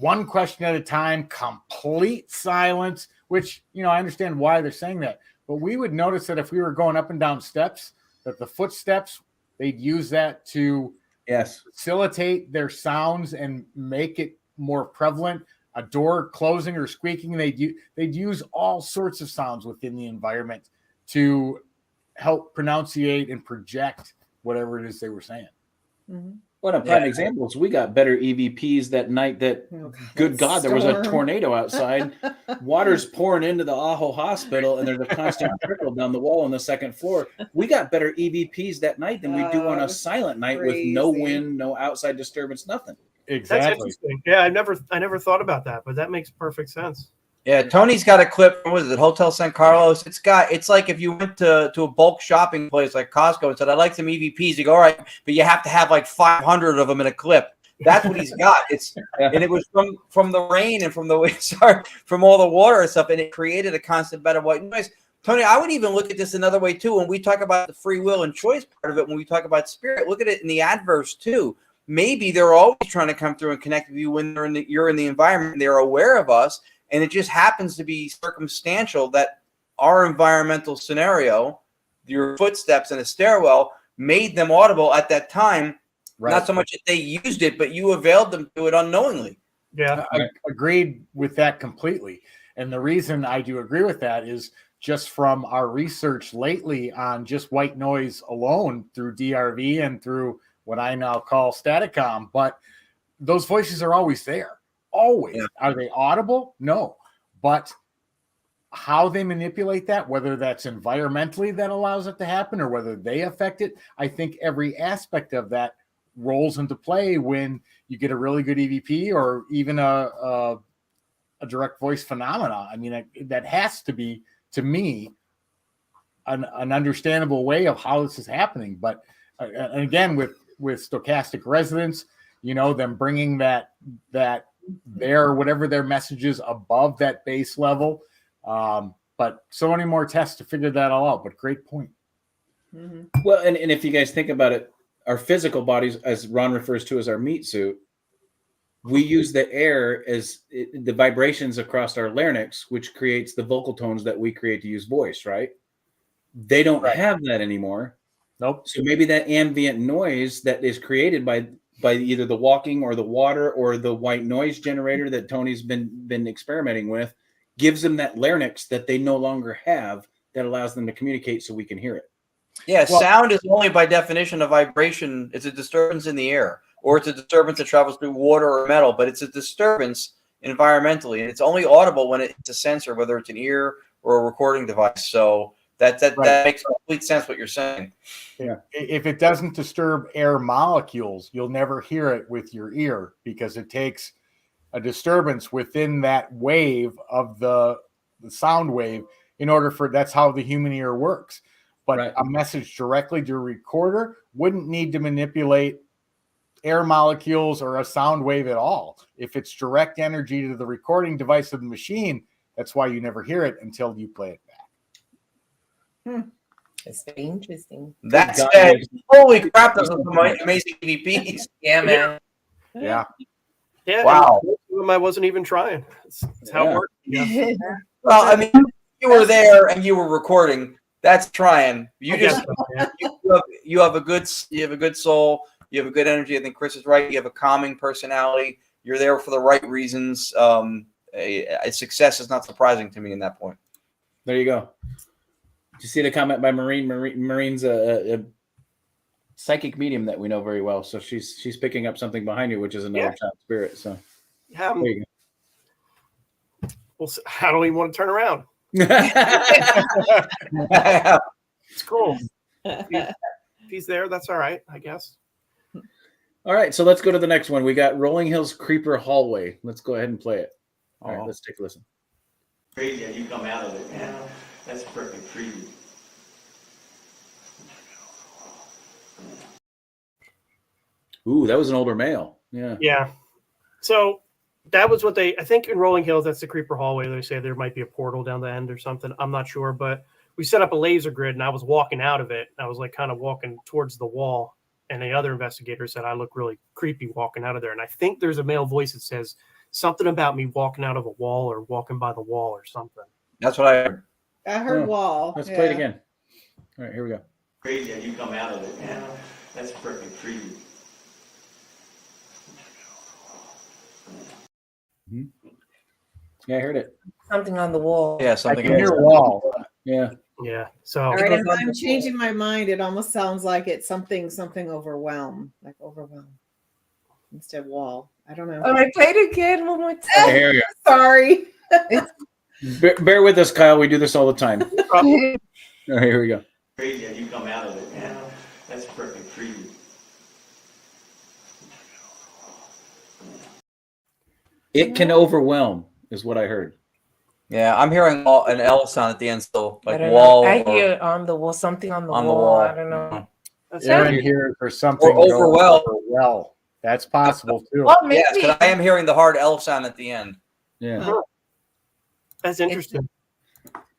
one question at a time, complete silence, which, I understand why they're saying that. But we would notice that if we were going up and down steps, that the footsteps, they'd use that to facilitate their sounds and make it more prevalent. A door closing or squeaking, they'd use all sorts of sounds within the environment to help pronunciate and project whatever it is they were saying. Mm-hmm. One of prime examples, we got better EVPs that night that, good God, there was a tornado outside. Water's pouring into the Ajo Hospital, and there's a constant trickle down the wall on the second floor. We got better EVPs that night than we do on a silent night with no wind, no outside disturbance, nothing. Exactly. That's interesting. Yeah, I never thought about that, but that makes perfect sense. Yeah, Tony's got a clip from, what is it, Hotel San Carlos? It's like if you went to a bulk shopping place like Costco and said, I'd like some EVPs. You go, all right, but you have to have like 500 of them in a clip. That's what he's got. And it was from the rain and from all the water and stuff, and it created a constant better white noise. Tony, I would even look at this another way too. When we talk about the free will and choice part of it, when we talk about spirit, look at it in the adverse too. Maybe they're always trying to come through and connect with you when you're in the environment. They're aware of us. And it just happens to be circumstantial that our environmental scenario, your footsteps in a stairwell, made them audible at that time. Right. Not so much that they used it, but you availed them to it unknowingly. Yeah, I agreed with that completely. And the reason I do agree with that is just from our research lately on just white noise alone through DRV and through what I now call Staticom. But those voices are always there. Always. Yeah. Are they audible? No. But how they manipulate that, whether that's environmentally that allows it to happen or whether they affect it, I think every aspect of that rolls into play when you get a really good EVP or even a direct voice phenomena. I mean, that has to be, to me, an understandable way of how this is happening. But and again, with stochastic resonance, them bringing that whatever their message is above that base level. But so many more tests to figure that all out. But great point. Mm-hmm. Well, and if you guys think about it, our physical bodies, as Ron refers to as our meat suit, we use the air as the vibrations across our larynx, which creates the vocal tones that we create to use voice, right? They don't have that anymore. Nope. So maybe that ambient noise that is created by either the walking or the water or the white noise generator that Tony's been experimenting with gives them that larynx that they no longer have that allows them to communicate so we can hear it. Yeah, sound is only by definition a vibration. It's a disturbance in the air, or it's a disturbance that travels through water or metal, but it's a disturbance environmentally, and it's only audible when it's a sensor, whether it's an ear or a recording device. So that makes complete sense what you're saying. Yeah. If it doesn't disturb air molecules, you'll never hear it with your ear because it takes a disturbance within that wave of the sound wave in order for that's how the human ear works. But a message directly to a recorder wouldn't need to manipulate air molecules or a sound wave at all. If it's direct energy to the recording device of the machine, that's why you never hear it until you play it back. It's very interesting. That said, holy crap, those are some amazing EVPs. Yeah, man. Yeah. Yeah. Wow. I wasn't even trying. That's how it works. Yeah. Well, I mean, you were there and you were recording. That's trying. You just you have a good soul. You have a good energy. I think Chris is right. You have a calming personality. You're there for the right reasons. A success is not surprising to me in that point. There you go. Did you see the comment by Marine's a psychic medium that we know very well. So she's picking up something behind you, which is another child spirit. So Yeah. there you go. Well, how do we want to turn around? It's cool. If he's there, that's all right, I guess. All right, so let's go to the next one. We got Rolling Hills Creeper Hallway. Let's go ahead and play it. All right, let's take a listen. Crazy how you come out of it, man. That's freaking creepy. Ooh, that was an older male. Yeah. Yeah. So that was what I think in Rolling Hills, that's the creeper hallway. They say there might be a portal down the end or something. I'm not sure, but we set up a laser grid and I was walking out of it. I was like kind of walking towards the wall. And the other investigator said I look really creepy walking out of there. And I think there's a male voice that says something about me walking out of a wall or walking by the wall or something. That's what I heard. I heard wall. Let's play it again. All right, here we go. Crazy how you come out of it, man. That's freaking creepy. Yeah, I heard it. Something on the wall. Yeah, something. I can hear wall. Yeah. Yeah. So All right, if I'm changing my mind, it almost sounds like it's something overwhelm, like overwhelm instead of wall. I don't know. All right, play it again one more time. Here we go. Sorry. Bear with us, Kyle. We do this all the time. All right, here we go. Crazy how you come out of it, man. That's freaking creepy. It can overwhelm, is what I heard. Yeah, I'm hearing an L sound at the end still, like wall. wall. I hear on the wall, something on the wall. I don't know. Aaron here for something. Or overwhelm. Well, that's possible too. Well, maybe. Yes, because I am hearing the hard L sound at the end. Yeah. Oh, that's interesting.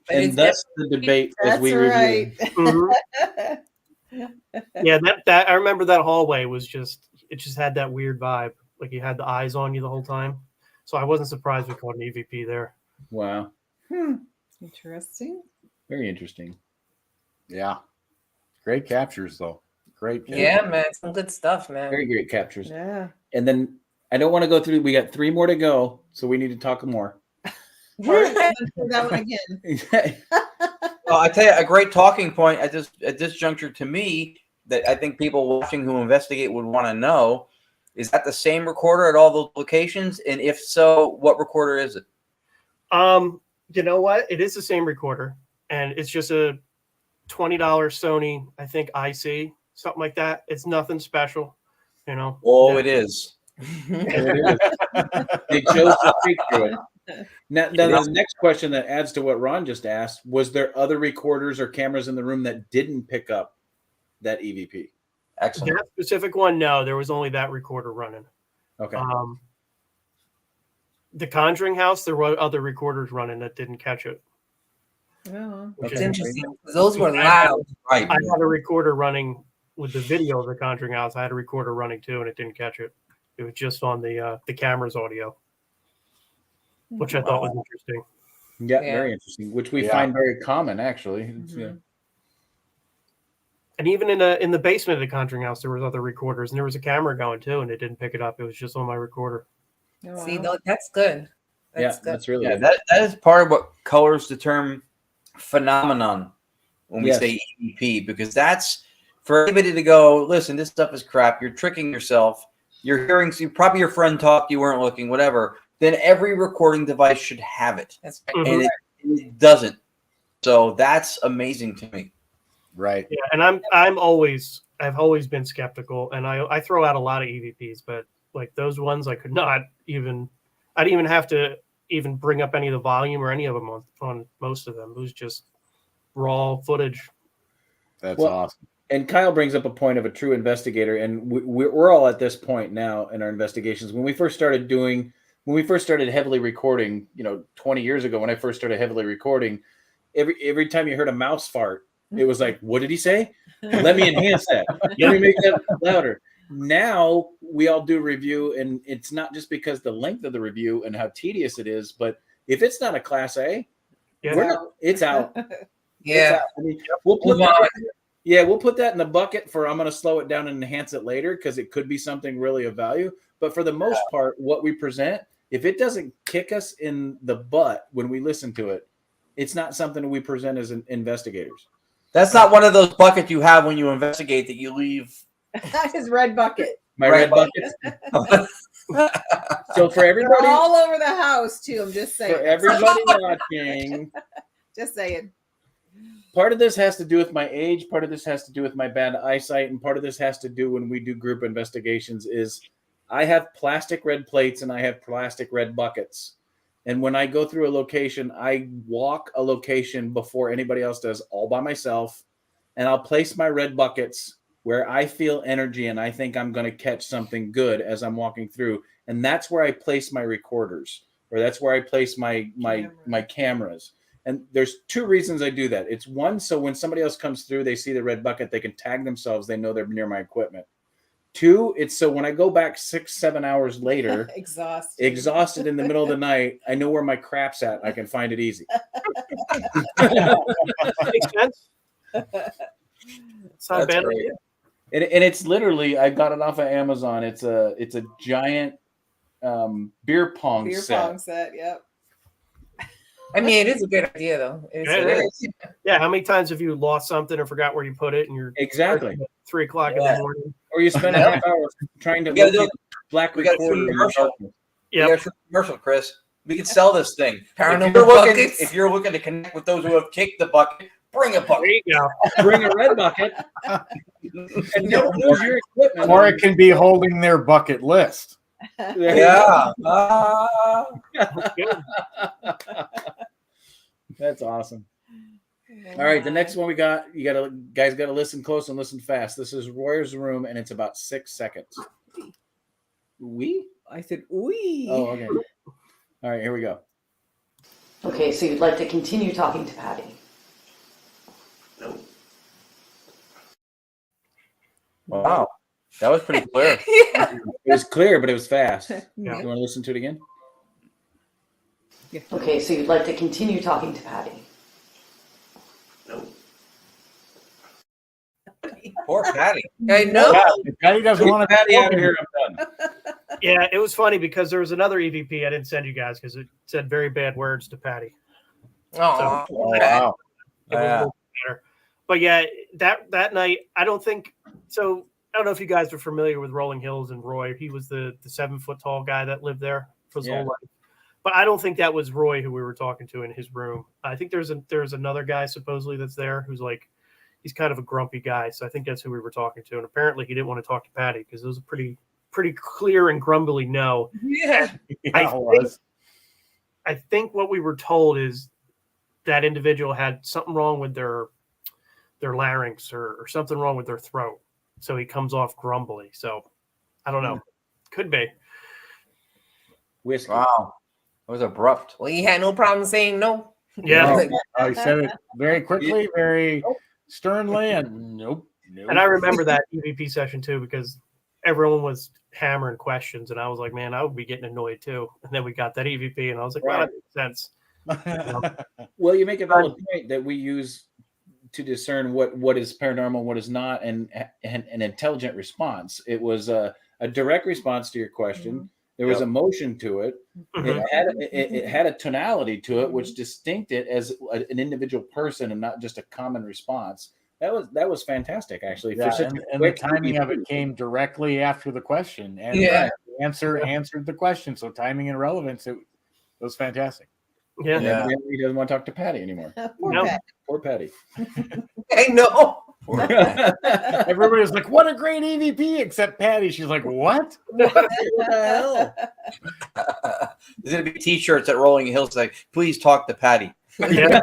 And that's the debate as we review. Mm-hmm. Yeah, that I remember that hallway was just had that weird vibe. Like you had the eyes on you the whole time. So I wasn't surprised we caught an EVP there. Wow. Interesting. Very interesting. Yeah. Great captures though. Great captures. Yeah, man. Some good stuff, man. Very great captures. Yeah. And then I don't want to go through. We got 3 more to go, so we need to talk more. That one again. Well, I tell you, a great talking point at this juncture to me that I think people watching who investigate would want to know is that the same recorder at all those locations, and if so, what recorder is it? You know what? It is the same recorder, and it's just a $20 Sony, I think IC, something like that. It's nothing special, you know. Oh, it is. They chose to speak to it. Now, the next question that adds to what Ron just asked, was there other recorders or cameras in the room that didn't pick up that EVP? Excellent. That specific one, no, there was only that recorder running. Okay. The Conjuring House, there were other recorders running that didn't catch it. Oh. Which It's is interesting. Those were loud. Right. I had a recorder running with the video of the Conjuring House. I had a recorder running too, and it didn't catch it. It was just on the camera's audio, which I thought was interesting. Yeah, very interesting. Which we find very common, actually. Mm-hmm. Yeah. And even in the basement of the Conjuring House, there was other recorders, and there was a camera going too, and it didn't pick it up. It was just on my recorder. Oh, wow. See, that's good. That's good. That's really Yeah, good. that is part of what colors the term phenomenon. when we say EVP, because that's for anybody to go, listen, this stuff is crap. You're tricking yourself. You're hearing, probably your friend talked, you weren't looking, whatever. Then every recording device should have it. That's right. And it doesn't. So that's amazing to me. Right. Yeah, and I've always been skeptical, and I throw out a lot of EVPs, but like those ones I could not even, I didn't even have to even bring up any of the volume or any of them on most of them. It was just raw footage. That's awesome. And Kyle brings up a point of a true investigator, and we're all at this point now in our investigations. When we first started heavily recording, 20 years ago, when I first started heavily recording, every time you heard a mouse fart, it was like, what did he say? Let me enhance that. Let me make that louder. Now we all do review, and it's not just because the length of the review and how tedious it is, but if it's not a class A, it's out. Yeah. It's out. I mean, we'll put that in the bucket for I'm going to slow it down and enhance it later because it could be something really of value. But for the most part, what we present, if it doesn't kick us in the butt when we listen to it, it's not something we present as investigators. That's not one of those buckets you have when you investigate that you leave. His red bucket. My red bucket. So for everybody, they're all over the house too. I'm just saying. For everybody watching, just saying. Part of this has to do with my age. Part of this has to do with my bad eyesight, and part of this has to do when we do group investigations. Is I have plastic red plates and I have plastic red buckets. And when I go through a location, I walk a location before anybody else does, all by myself. And I'll place my red buckets where I feel energy and I think I'm going to catch something good as I'm walking through. And that's where I place my recorders, or that's where I place my cameras. And there's two reasons I do that. It's one, so when somebody else comes through, they see the red bucket, they can tag themselves. They know they're near my equipment. Two, it's so when I go back 6-7 hours later, exhausted in the middle of the night, I know where my crap's at. I can find it easy. Makes sense. It's not bad. And it's literally, I got it off of Amazon. It's a giant beer pong set. Yep. I mean, it is a good idea, though. It is. Yeah, how many times have you lost something or forgot where you put it, and you're exactly 3 o'clock in the morning, or you spend a half hour trying to locate black recorder. Yeah, commercial, Chris. We can sell this thing. If you're looking to connect with those who have kicked the bucket, bring a bucket. There you go. Bring a red bucket, and don't lose your equipment. Or it can be holding their bucket list. Yeah. That's awesome. All right, the next one we got, guys got to listen close and listen fast. This is Royer's Room, and it's about 6 seconds. We? I said, "Ooh." Oh, okay. All right, here we go. Okay, so you'd like to continue talking to Patty? No. Wow. That was pretty clear. Yeah. It was clear, but it was fast. Yeah. You want to listen to it again? Yeah. Okay, so you'd like to continue talking to Patty? No. Poor Patty. I know. Yeah, Patty doesn't want to. Patty out of here. I'm done. Yeah, it was funny because there was another EVP I didn't send you guys because it said very bad words to Patty. Oh, Oh, wow. It was a little better. But yeah, that night, I don't know if you guys are familiar with Rolling Hills and Roy. He was the 7-foot tall guy that lived there for his whole life. But I don't think that was Roy who we were talking to in his room. I think there's another guy supposedly that's there who's like, he's kind of a grumpy guy. So I think that's who we were talking to. And apparently he didn't want to talk to Patty because it was a pretty clear and grumbly no. yeah. I think what we were told is that individual had something wrong with their larynx or something wrong with their throat. So he comes off grumbly. So I don't know. Could be. Whiskey. Wow. It was abrupt. Well, he had no problem saying no. Yeah. I said it very quickly, very sternly, and nope. And I remember that EVP session too, because everyone was hammering questions, and I was like, man, I would be getting annoyed too. And then we got that EVP, and I was like, wow, that makes sense. Well, you make a valid point that we use to discern what is paranormal, what is not, and an intelligent response. It was a direct response to your question. There was emotion to it. Mhm. It had a tonality to it, which distinct it as an individual person and not just a common response. That was fantastic, actually. Yeah, and the timing of it came directly after the question, and the answer answered the question. So timing and relevance, it was fantastic. Yeah, and evidently he doesn't want to talk to Patty anymore. Poor Patty. I know. Everybody was like, "What a great EVP!" Except Patty. She's like, "What? What the hell?" There's gonna be T-shirts at Rolling Hills like, "Please talk to Patty." Yeah.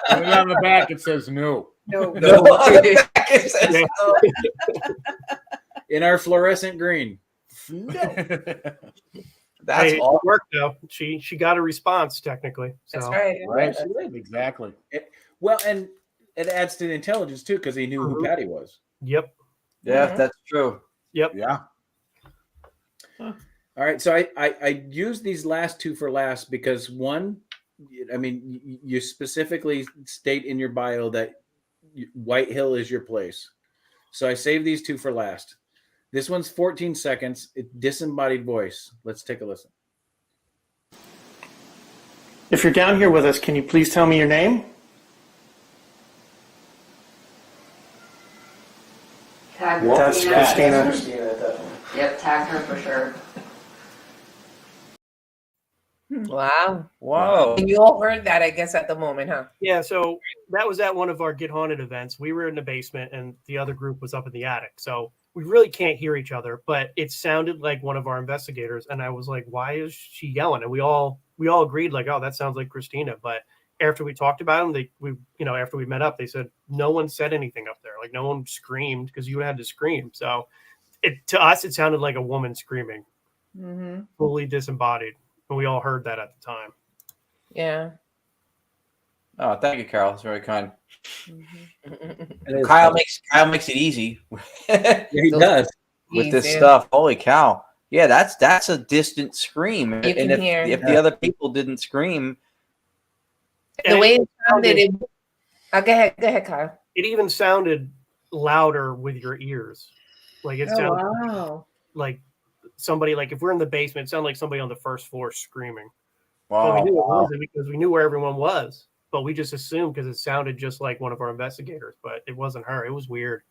And on the back it says no. No. On the back it says no. In our fluorescent green. No. That's all worked though. She got a response technically. So. That's right. Right. Exactly. Well, and it adds to the intelligence too, because he knew who Patty was. Yep. Yeah, that's true. Yep. Yeah. All right. So I used these last two for last because one, I mean, you specifically state in your bio that White Hill is your place. So I saved these two for last. This one's 14 seconds. It's disembodied voice. Let's take a listen. If you're down here with us, can you please tell me your name? That's Christina. Yep, tag her for sure. Wow. Whoa. And you all heard that, I guess, at the moment, huh? Yeah, so that was at one of our Get Haunted events. We were in the basement and the other group was up in the attic. So we really can't hear each other, but it sounded like one of our investigators. And I was like, why is she yelling? And we all agreed, like, oh, that sounds like Christina. But after we talked about them, after we met up, they said no one said anything up there. Like no one screamed because you had to scream. So to us, it sounded like a woman screaming, fully disembodied. And we all heard that at the time. Yeah. Oh, thank you, Carol. That's very kind. Kyle makes it easy. Yeah, he does with this stuff. Holy cow! Yeah, that's a distant scream. You and can hear. if the other people didn't scream, the way it sounded, go ahead, Kyle. It even sounded louder with your ears, like it sounded like somebody. Like if we're in the basement, it sounded like somebody on the first floor screaming. Wow! But we knew it wasn't because we knew where everyone was. But we just assumed because it sounded just like one of our investigators, but it wasn't her. It was weird.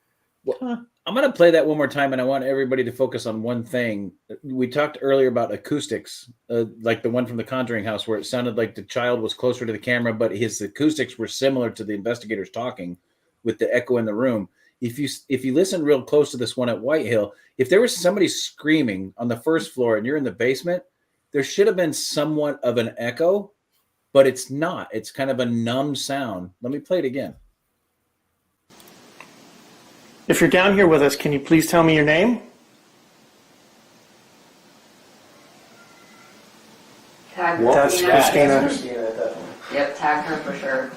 Well, I'm going to play that one more time, and I want everybody to focus on one thing. We talked earlier about acoustics, like the one from the Conjuring house, where it sounded like the child was closer to the camera, but his acoustics were similar to the investigators talking with the echo in the room. If you listen real close to this one at White Hill, if there was somebody screaming on the first floor and you're in the basement, there should have been somewhat of an echo. But it's not. It's kind of a numb sound. Let me play it again. If you're down here with us, can you please tell me your name? That's Christina. Yep, tag her for sure.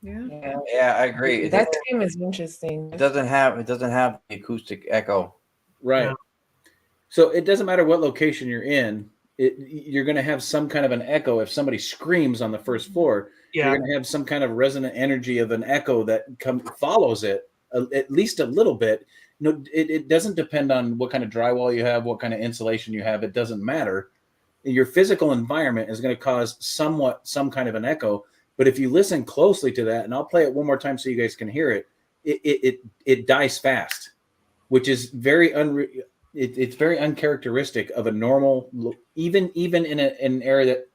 Yeah, I agree. That scream is interesting. It doesn't have the acoustic echo. Right. Yeah. So it doesn't matter what location you're in. You're going to have some kind of an echo. If somebody screams on the first floor, you're going to have some kind of resonant energy of an echo that follows it at least a little bit. No, it doesn't depend on what kind of drywall you have, what kind of insulation you have. It doesn't matter. Your physical environment is going to cause some kind of an echo. But if you listen closely to that, and I'll play it one more time so you guys can hear it, it dies fast, which is it's very uncharacteristic of a normal, even in an area that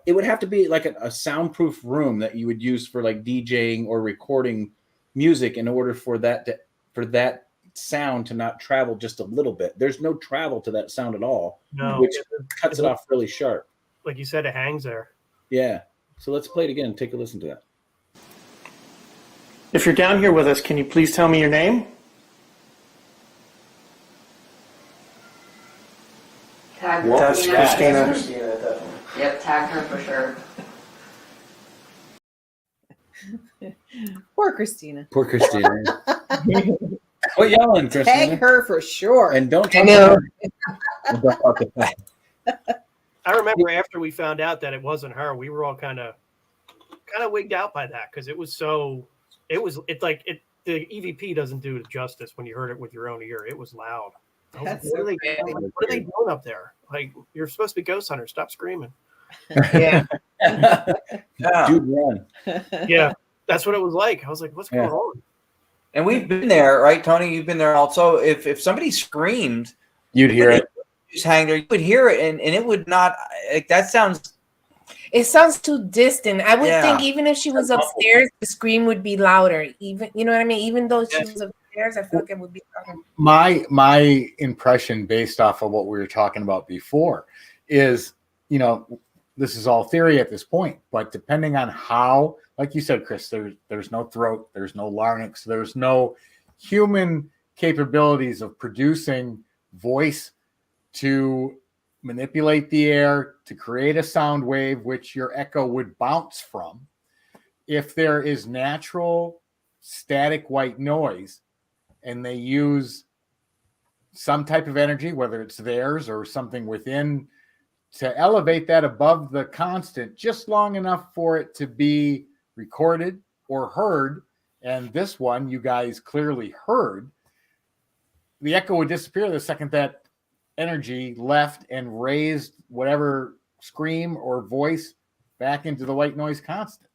it would have to be like a soundproof room that you would use for like DJing or recording music in order for that sound to not travel just a little bit. There's no travel to that sound at all, which cuts it off really sharp. Like you said, it hangs there. Yeah. So let's play it again and take a listen to that. If you're down here with us, can you please tell me your name? That's Christina. Yep, tag her for sure. Poor Christina. Poor Christina. Quit yelling, Christina. Tag her for sure. And don't talk to her. I remember after we found out that it wasn't her, we were all kind of wigged out by that because it the EVP doesn't do it justice when you heard it with your own ear. It was loud. I was like, That's what, so what are they doing up there? Like, you're supposed to be ghost hunters. Stop screaming. Yeah. Dude, run. Yeah, that's what it was like. I was like, what's going on? And we've been there, right, Tony? You've been there also. If somebody screamed, You'd hear it. Just hang there, you would hear it, and it would not. Like, that sounds. It sounds too distant. I would think even if she was upstairs, the scream would be louder. Even, you know what I mean? Even though she was upstairs, I feel like it would be louder. My impression, based off of what we were talking about before, is, you know, this is all theory at this point, but depending on how, like you said, Chris, there's no throat, there's no larynx, there's no human capabilities of producing voice to manipulate the air to create a sound wave which your echo would bounce from. If there is natural static white noise and they use some type of energy, whether it's theirs or something within, to elevate that above the constant just long enough for it to be recorded or heard, and this one you guys clearly heard, the echo would disappear the second that energy left and raised whatever scream or voice back into the white noise constant.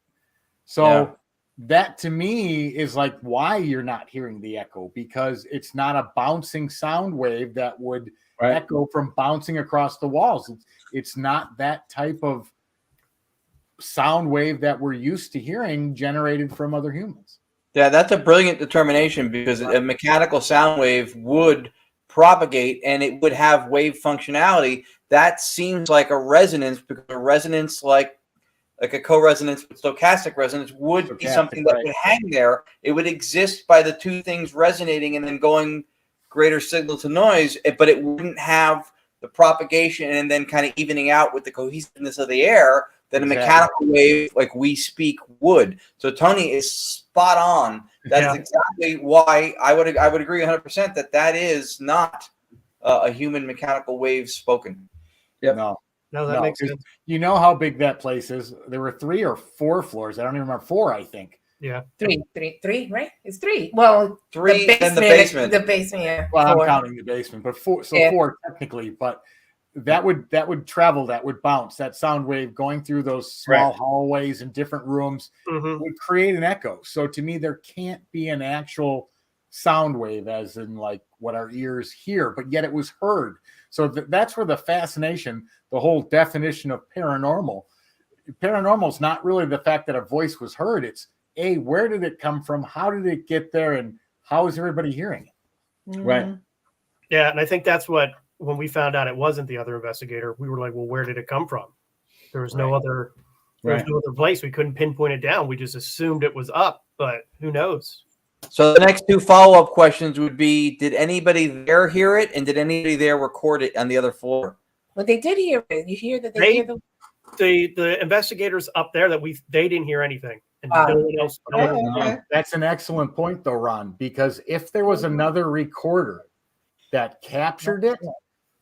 So that to me is like why you're not hearing the echo, because it's not a bouncing sound wave that would echo from bouncing across the walls. It's not that type of sound wave that we're used to hearing generated from other humans. Yeah, that's a brilliant determination, because a mechanical sound wave would propagate and it would have wave functionality. That seems like a resonance, because a resonance like a co-resonance with stochastic resonance would be something that would hang there. It would exist by the two things resonating and then going greater signal to noise, but it wouldn't have the propagation and then kind of evening out with the cohesiveness of the air that a mechanical wave like we speak would. So Tony is spot on. That's exactly why I would agree 100% that is not a human mechanical wave spoken. Yep. No, that makes sense. You know how big that place is. There were 3 or 4 floors. I don't even remember. 4, I think. Yeah. Three, right? It's 3. Well, 3 and the basement. The basement, yeah. Well, 4. I'm counting the basement, but 4. So 4 technically, but that would travel, that would bounce, that sound wave going through those small hallways and different rooms would create an echo. So to me, there can't be an actual sound wave as in like what our ears hear, but yet it was heard. So that's where the fascination, the whole definition of paranormal is not really the fact that a voice was heard. It's where did it come from? How did it get there? And how is everybody hearing it? Right. Yeah. And I think that's what, when we found out it wasn't the other investigator, we were like, well, where did it come from? There was no other, no other place. We couldn't pinpoint it down. We just assumed it was up, but who knows? So the next 2 follow-up questions would be, did anybody there hear it? And did anybody there record it on the other floor? Well, they did hear it. You hear that they hear the investigators up there they didn't hear anything. And no one else. That's an excellent point though, Ron, because if there was another recorder that captured it,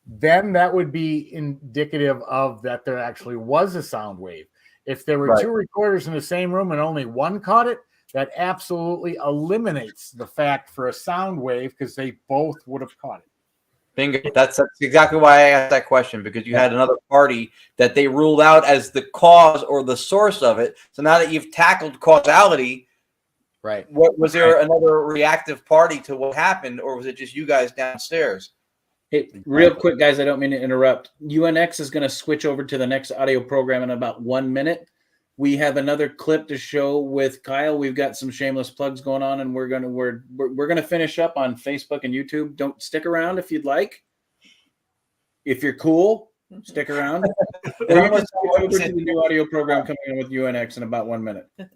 then that would be indicative of that there actually was a sound wave. If there were 2 recorders in the same room and only one caught it, that absolutely eliminates the fact for a sound wave, because they both would have caught it. Bingo. That's exactly why I asked that question, because you had another party that they ruled out as the cause or the source of it. So now that you've tackled causality, what was there another reactive party to what happened, or was it just you guys downstairs? Hey, real quick, guys, I don't mean to interrupt. UNX is going to switch over to the next audio program in about 1 minute. We have another clip to show with Kyle. We've got some shameless plugs going on, and we're gonna finish up on Facebook and YouTube. Don't stick around if you'd like. If you're cool, stick around. We're going to switch over to the new audio program coming in with UNX in about 1 minute. So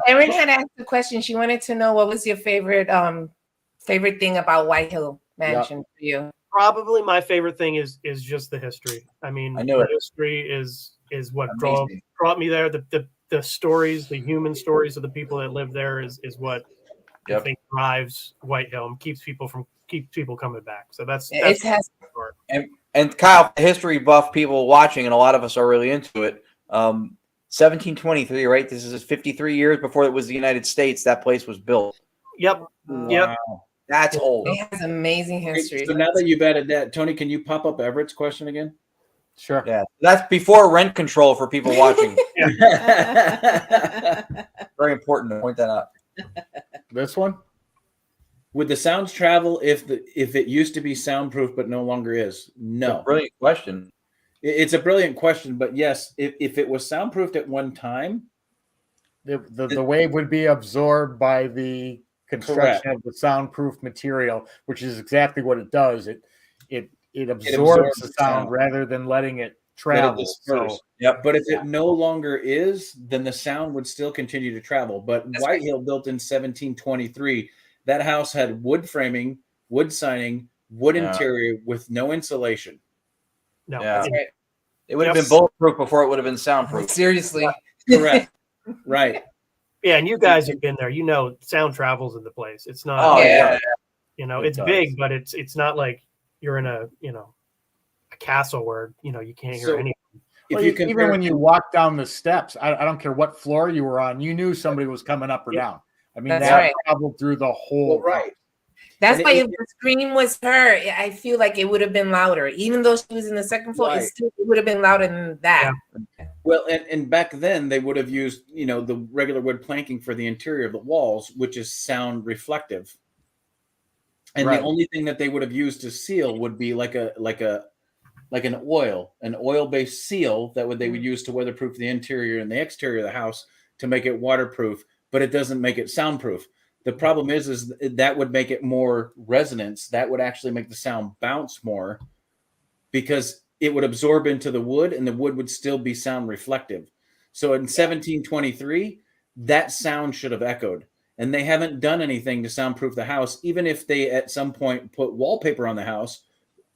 Erin had asked a question. She wanted to know what was your favorite thing about White Hill Mansion for you. Probably my favorite thing is just the history. I mean, the history is what brought me there. The stories, the human stories of the people that live there is what I think drives White Hill and keeps people coming back. So that's and Kyle, history buff people watching, and a lot of us are really into it. 1723, right? This is 53 years before it was the United States. That place was built. Yep. Yep. That's old. It has amazing history. So now that you've added that, Tony, can you pop up Everett's question again? Sure. Yeah, that's before rent control for people watching. Very important to point that out. This one? Would the sounds travel if it used to be soundproof but no longer is? No. Brilliant question. It's a brilliant question, but yes, if it was soundproofed at one time, the wave would be absorbed by the construction of the soundproof material, which is exactly what it does. It absorbs the sound rather than letting it travel. So, but if it no longer is, then the sound would still continue to travel. But Whitehill, built in 1723, that house had wood framing, wood siding, wood interior with no insulation. No, it would have been bulletproof before it would have been soundproof. Seriously, correct, right? Yeah, and you guys have been there. You know, sound travels in the place. It's not. Oh yeah. You know, it's big, but it's not like you're in a castle where you can't hear anything. Well, even when you walk down the steps, I don't care what floor you were on, you knew somebody was coming up or down. I mean, that traveled through the whole. Well, right. That's why if the scream was her, I feel like it would have been louder. Even though she was in the second floor, it would have been louder than that. Yeah. Well, and back then they would have used, the regular wood planking for the interior of the walls, which is sound reflective. And the only thing that they would have used to seal would be like an oil-based seal they would use to weatherproof the interior and the exterior of the house to make it waterproof, but it doesn't make it soundproof. The problem is that would make it more resonance. That would actually make the sound bounce more because it would absorb into the wood and the wood would still be sound reflective. So in 1723, that sound should have echoed. And they haven't done anything to soundproof the house. Even if they at some point put wallpaper on the house,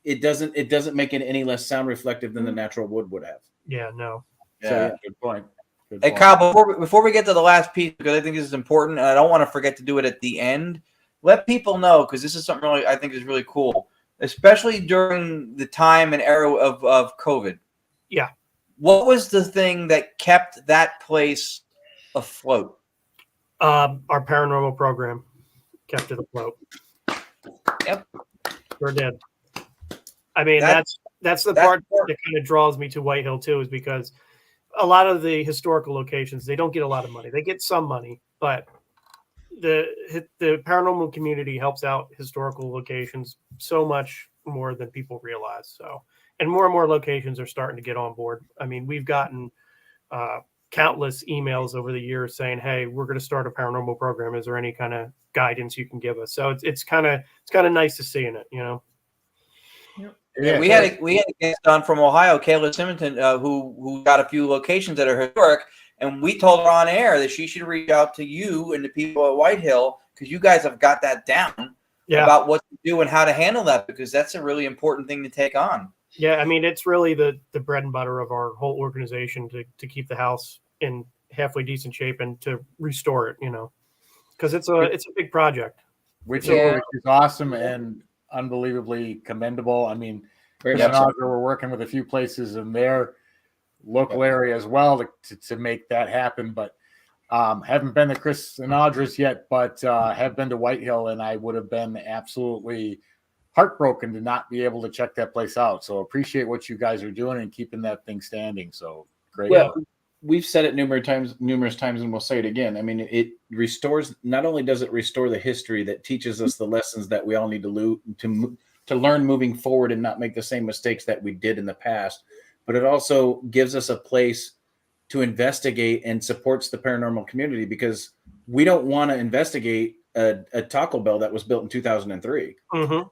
it doesn't make it any less sound reflective than the natural wood would have. Yeah, no. Yeah, good point. Hey, Kyle, before we get to the last piece, because I think this is important, and I don't want to forget to do it at the end, let people know, because this is something I think is really cool, especially during the time and era of COVID. Yeah. What was the thing that kept that place afloat? Our paranormal program kept it afloat. Yep. Sure did. I mean, that's the part that kind of draws me to Whitehill too, is because a lot of the historical locations, they don't get a lot of money. They get some money, but the paranormal community helps out historical locations so much more than people realize. So, and more locations are starting to get on board. I mean, we've gotten countless emails over the years saying, "Hey, we're going to start a paranormal program. Is there any kind of guidance you can give us?" So it's kind of nice to see in it, Yeah, we had a guest on from Ohio, Kayla Simonton, who got a few locations that are historic, and we told her on air that she should reach out to you and the people at Whitehill because you guys have got that down about what to do and how to handle that, because that's a really important thing to take on. Yeah, I mean, it's really the bread and butter of our whole organization to keep the house in halfway decent shape and to restore it, because it's a big project. Which is awesome and unbelievably commendable. I mean, Chris and Audra were working with a few places in their local area as well to make that happen, but haven't been to Chris and Audra's yet, but have been to Whitehill, and I would have been absolutely heartbroken to not be able to check that place out. So appreciate what you guys are doing and keeping that thing standing. So great. Well, we've said it numerous times, and we'll say it again. I mean, it restores. Not only does it restore the history that teaches us the lessons that we all need to learn moving forward and not make the same mistakes that we did in the past, but it also gives us a place to investigate and supports the paranormal community, because we don't want to investigate a Taco Bell that was built in 2003. Mm-hmm.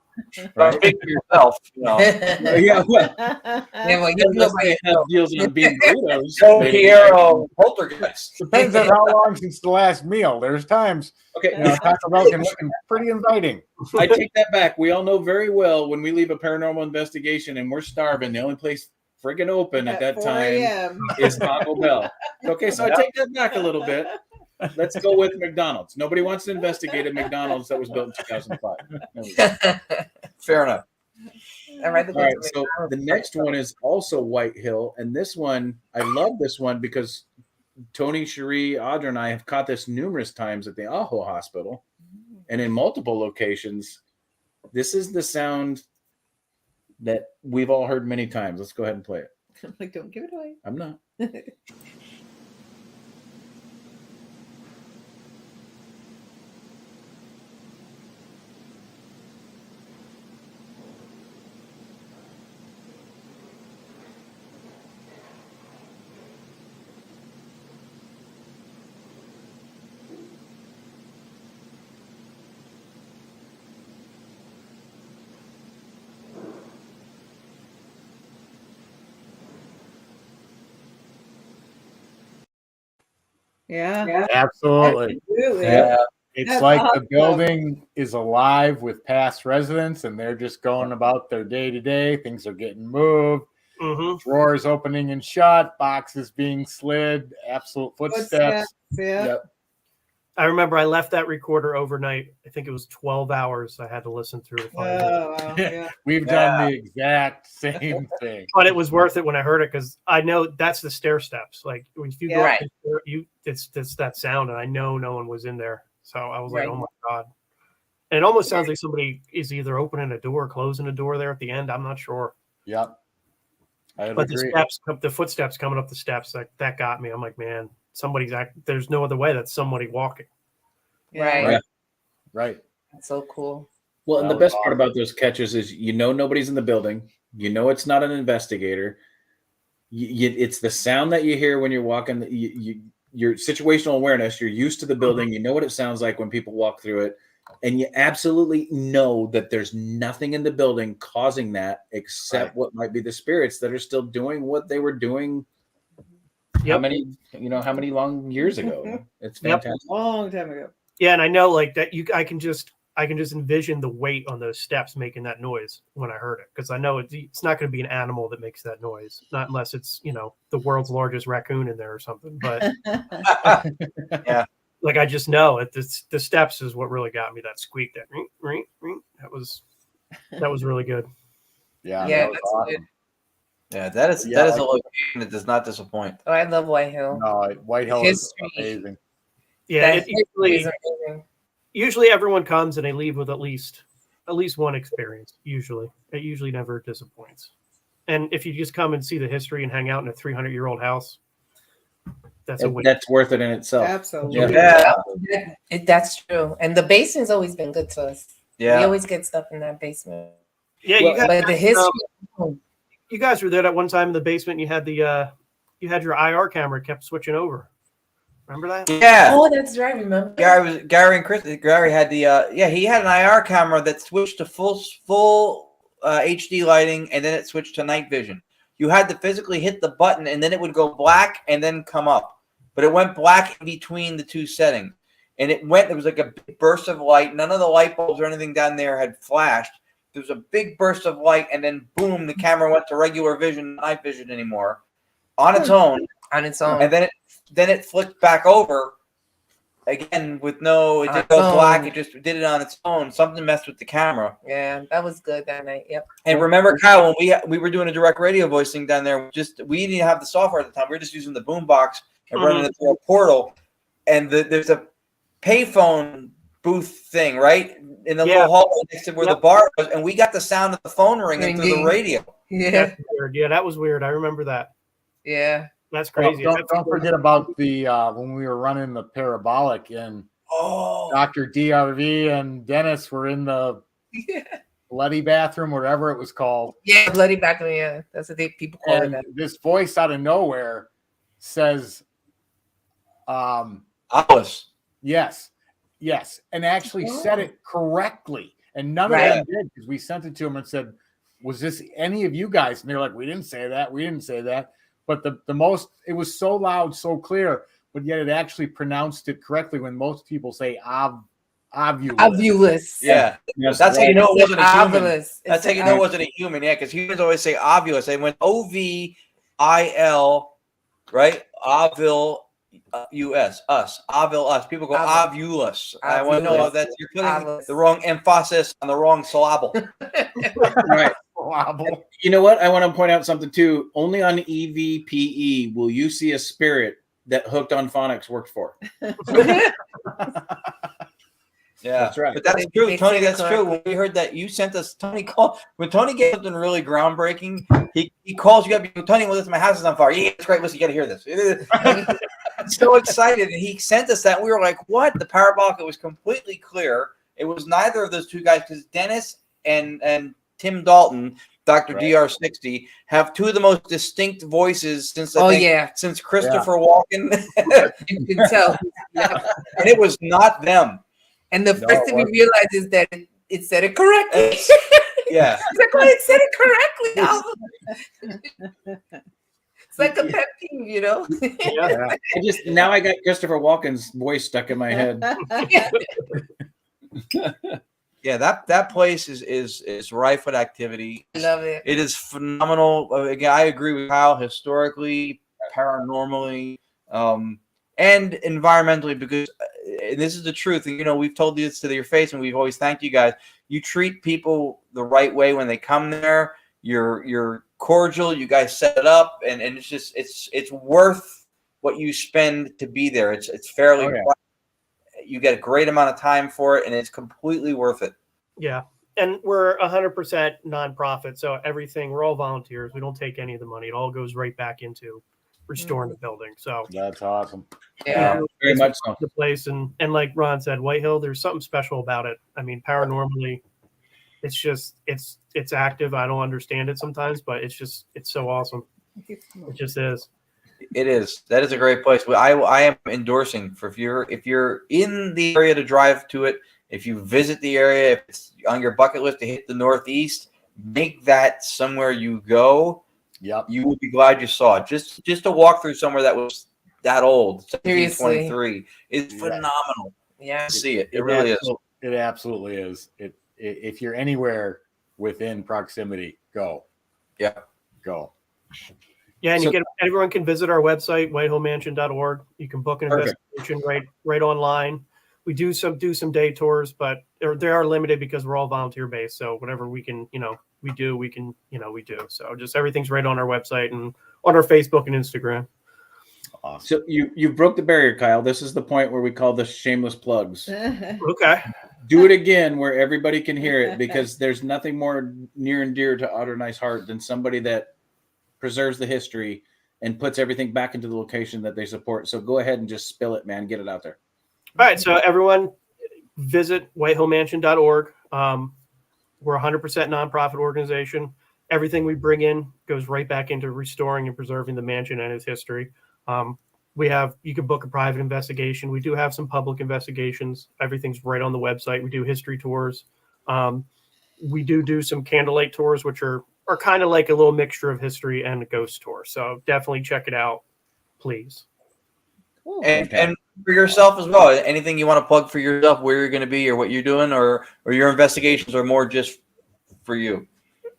Right? Speak for yourself. Yeah, well, you have deals on being burritos. Poltergeist. Depends on how long since the last meal. There's times, Taco Bell can look pretty inviting. I take that back. We all know very well when we leave a paranormal investigation and we're starving, the only place friggin' open at that time is Taco Bell. Okay, so I take that back a little bit. Let's go with McDonald's. Nobody wants to investigate a McDonald's that was built in 2005. Fair enough. All right, so the next one is also Whitehill, and this one, I love this one because Tony, Cherie, Audra, and I have caught this numerous times at the Aho Hospital and in multiple locations. This is the sound that we've all heard many times. Let's go ahead and play it. I'm like, don't give it away. I'm not. Yeah. Absolutely. Yeah. It's That's like awesome. the building is alive with past residents and they're just going about their day to day. Things are getting moved, drawers opening and shut, boxes being slid, absolute footsteps. Yeah. Yep. I remember I left that recorder overnight. I think it was 12 hours I had to listen through to find it. Wow. Yeah. We've done the exact same thing. But it was worth it when I heard it because I know that's the stair steps. Like if you go up the stair, it's that sound, and I know no one was in there. So I was like, oh my God. And it almost sounds like somebody is either opening a door or closing a door there at the end. I'm not sure. Yep. But the footsteps coming up the steps, that got me. I'm like, man, there's no other way. That's somebody walking. Right. That's so cool. Well, and the best part about those catches is nobody's in the building. It's not an investigator. It's the sound that you hear when you're walking. Your situational awareness, you're used to the building. You know what it sounds like when people walk through it. And you absolutely know that there's nothing in the building causing that except what might be the spirits that are still doing what they were doing. How many long years ago? It's fantastic. Long time ago. Yeah, and I know like that I can just envision the weight on those steps making that noise when I heard it, because I know it's not going to be an animal that makes that noise, not unless it's the world's largest raccoon in there or something. But yeah, like I just know the steps is what really got me. That squeak, that ring, ring, ring. That was really good. Yeah, that that's awesome. good. Yeah, that is a location that does not disappoint. Oh, I love White Hill. No, White Hill is amazing. Yeah, usually everyone comes and they leave with at least one experience. Usually, it usually never disappoints. And if you just come and see the history and hang out in a 300-year-old house, that's worth it in itself. Absolutely. Yeah. That's true. And the basement's always been good to us. Yeah, we always get stuff in that basement. Yeah, but the history. You guys were there at one time in the basement. And you had your IR camera kept switching over. Remember that? Yeah. Oh, that's right. Remember? Gary and Chris. Gary had he had an IR camera that switched to full HD lighting, and then it switched to night vision. You had to physically hit the button, and then it would go black and then come up. But it went black in between the two settings, and it was like a big burst of light. None of the light bulbs or anything down there had flashed. There was a big burst of light, and then boom, the camera went to regular vision, night vision anymore, on its own. On its own, and then it flicked back over again with it didn't go black. It just did it on its own. Something messed with the camera. Yeah, that was good that night. Yep. And remember, Kyle, when we were doing a direct radio voicing down there, we didn't have the software at the time. We were just using the boombox and running it through a portal. And there's a payphone booth thing, right? In the little hallway next to where the bar was, and we got the sound of the phone ringing through the radio. Yeah. That's weird. Yeah, that was weird. I remember that. Yeah. That's crazy. Well, don't forget about the when we were running the parabolic and Dr. DRV and Dennis were in the bloody bathroom, whatever it was called. Yeah, bloody bathroom. Yeah, that's what people call it. This voice out of nowhere says, Alice. Yes, and actually said it correctly. And none of them did, because we sent it to them and said, was this any of you guys? And they're like, we didn't say that. But the most, it was so loud, so clear, but yet it actually pronounced it correctly when most people say ovulus. Ovulus. Yeah. That's how you know it wasn't a human. Ovulus. That's how you know it wasn't a human. Yeah, because humans always say ovulus. They went OVIL, right? Ovul. US, us, ovul, us. People go ovulus. I want to know that you're putting the wrong emphasis on the wrong syllable. Right. You know what? I want to point out something too. Only on EVPE will you see a spirit that Hooked on Phonics worked for. Yeah, that's right. But that's true, Tony. That's true. When we heard that you sent us, Tony called. When Tony gets something really groundbreaking, he calls you up. Tony, well, listen, my house is on fire. Yeah, it's great. Listen, you got to hear this. I'm so excited, and he sent us that. And we were like, "What?" The parabolic. It was completely clear. It was neither of those two guys because Dennis and Tim Dalton, Dr. DR60, have two of the most distinct voices since since Christopher Walken. You can tell. And it was not them. And the first thing we realized is that it said it correctly. Yeah. It's like, oh, it said it correctly. It's like a pet peeve, you know? Now I got Christopher Walken's voice stuck in my head. Yeah, that place is rife with activity. I love it. It is phenomenal. Again, I agree with Kyle, historically, paranormally, and environmentally, because and this is the truth. And, you know, we've told you this to your face, and we've always thanked you guys. You treat people the right way when they come there. You're cordial. You guys set it up, and it's just it's worth what you spend to be there. It's fairly. You get a great amount of time for it, and it's completely worth it. Yeah. And we're 100% nonprofit. So everything, we're all volunteers. We don't take any of the money. It all goes right back into restoring the building. So that's awesome. Yeah, very much so. The place. And like Ron said, White Hill, there's something special about it. I mean, paranormally, it's just, it's active. I don't understand it sometimes, but it's so awesome. It just is. It is. That is a great place. I am endorsing for if you're in the area to drive to it, if you visit the area, if it's on your bucket list to hit the Northeast, make that somewhere you go. Yep. You will be glad you saw it. Just to walk through somewhere that was that old, 1723, is phenomenal. Yeah. To see it. It really is. It absolutely is. If you're anywhere within proximity, go. Yeah. Go. Yeah, and everyone can visit our website, whitehillmansion.org. You can book an investigation right online. We do some day tours, but they are limited because we're all volunteer based. So whatever we can, we do. So just everything's right on our website and on our Facebook and Instagram. Awesome. So you broke the barrier, Kyle. This is the point where we call this shameless plugs. Okay. Do it again where everybody can hear it, because there's nothing more near and dear to Otto and I's heart than somebody that preserves the history and puts everything back into the location that they support. So go ahead and just spill it, man. Get it out there. All right. So everyone visit whitehillmansion.org. We're a 100% nonprofit organization. Everything we bring in goes right back into restoring and preserving the mansion and its history. You can book a private investigation. We do have some public investigations. Everything's right on the website. We do history tours. We do some candlelight tours, which are kind of like a little mixture of history and a ghost tour. So definitely check it out, please. Cool. And for yourself as well. Anything you want to plug for yourself, where you're going to be or what you're doing, or your investigations are more just for you?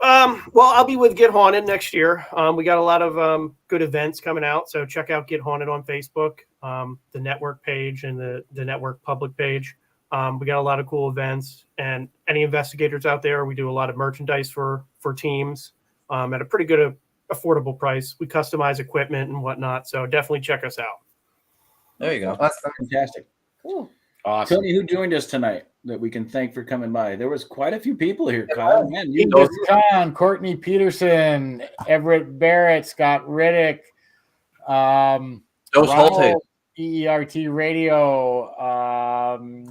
Well, I'll be with Get Haunted next year. We got a lot of good events coming out. So check out Get Haunted on Facebook, the network page and the network public page. We got a lot of cool events, and any investigators out there, we do a lot of merchandise for teams at a pretty good affordable price. We customize equipment and whatnot. So definitely check us out. There you go. That's fantastic. Cool. Awesome. Tony, who joined us tonight that we can thank for coming by? There was quite a few people here, Kyle. Man, John, Courtney Peterson, Everett Barrett, Scott Riddick, Holte. EERT Radio.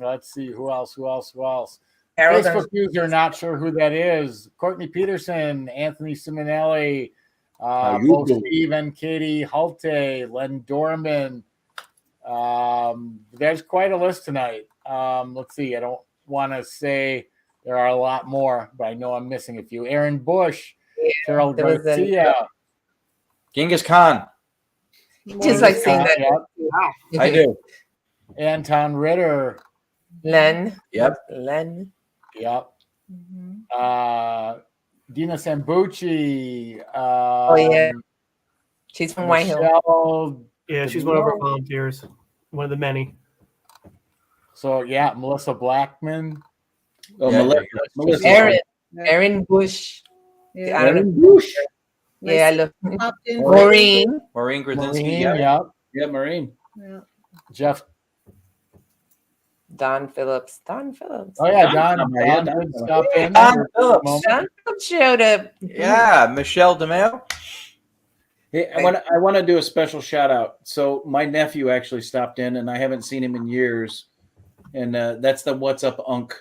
Let's see, who else? Harold Facebook user, not sure who that is. Courtney Peterson, Anthony Simonelli, both Steve and Katie Holte, Len Dorman. There's quite a list tonight. Let's see. I don't want to say there are a lot more, but I know I'm missing a few. Aaron Bush, Cheryl Garcia, Genghis Khan. Just like saying that. Yep. Wow. I do. Anton Ritter. Len. Yep. Len. Yep. Mm-hmm. Dina Sambucci. She's from White Hill. Yeah, she's one of our volunteers, one of the many. So yeah, Melissa Blackman. Oh, Yeah, Melissa. Aaron Bush. Yeah. Aaron Bush. Yeah, I love Popped in. Maureen. Maureen Grudzinski. Maureen, Yeah. yep. Yeah, Marine. Yeah. Jeff. Don Phillips. Don Phillips. Oh yeah, Don Don did stop in. Don Phillips. Don Phillips showed up. Yeah, Michelle DeMeo. Hey, I want to do a special shout out. So my nephew actually stopped in, and I haven't seen him in years. And that's the What's Up Unk.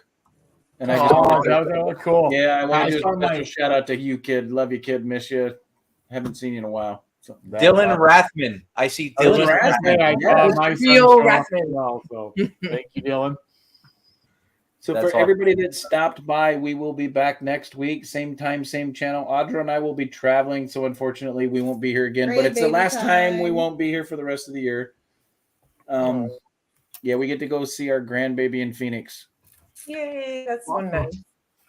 And I just that was cool. Yeah, I want to do saw a special shout out to you, kid. Love you, kid. Miss you. Haven't seen you in a while. So, Dylan Rathman. I see Dylan Rathman. I saw my son Real show up Rathman. as well, so thank you, Dylan. So That's for awesome. everybody that stopped by, we will be back next week, same time, same channel. Audra and I will be traveling, so unfortunately we won't be here again. But it's the last time we won't be here for the rest of the year. Yeah, we get to go see our grandbaby in Phoenix. Yay, that's so nice.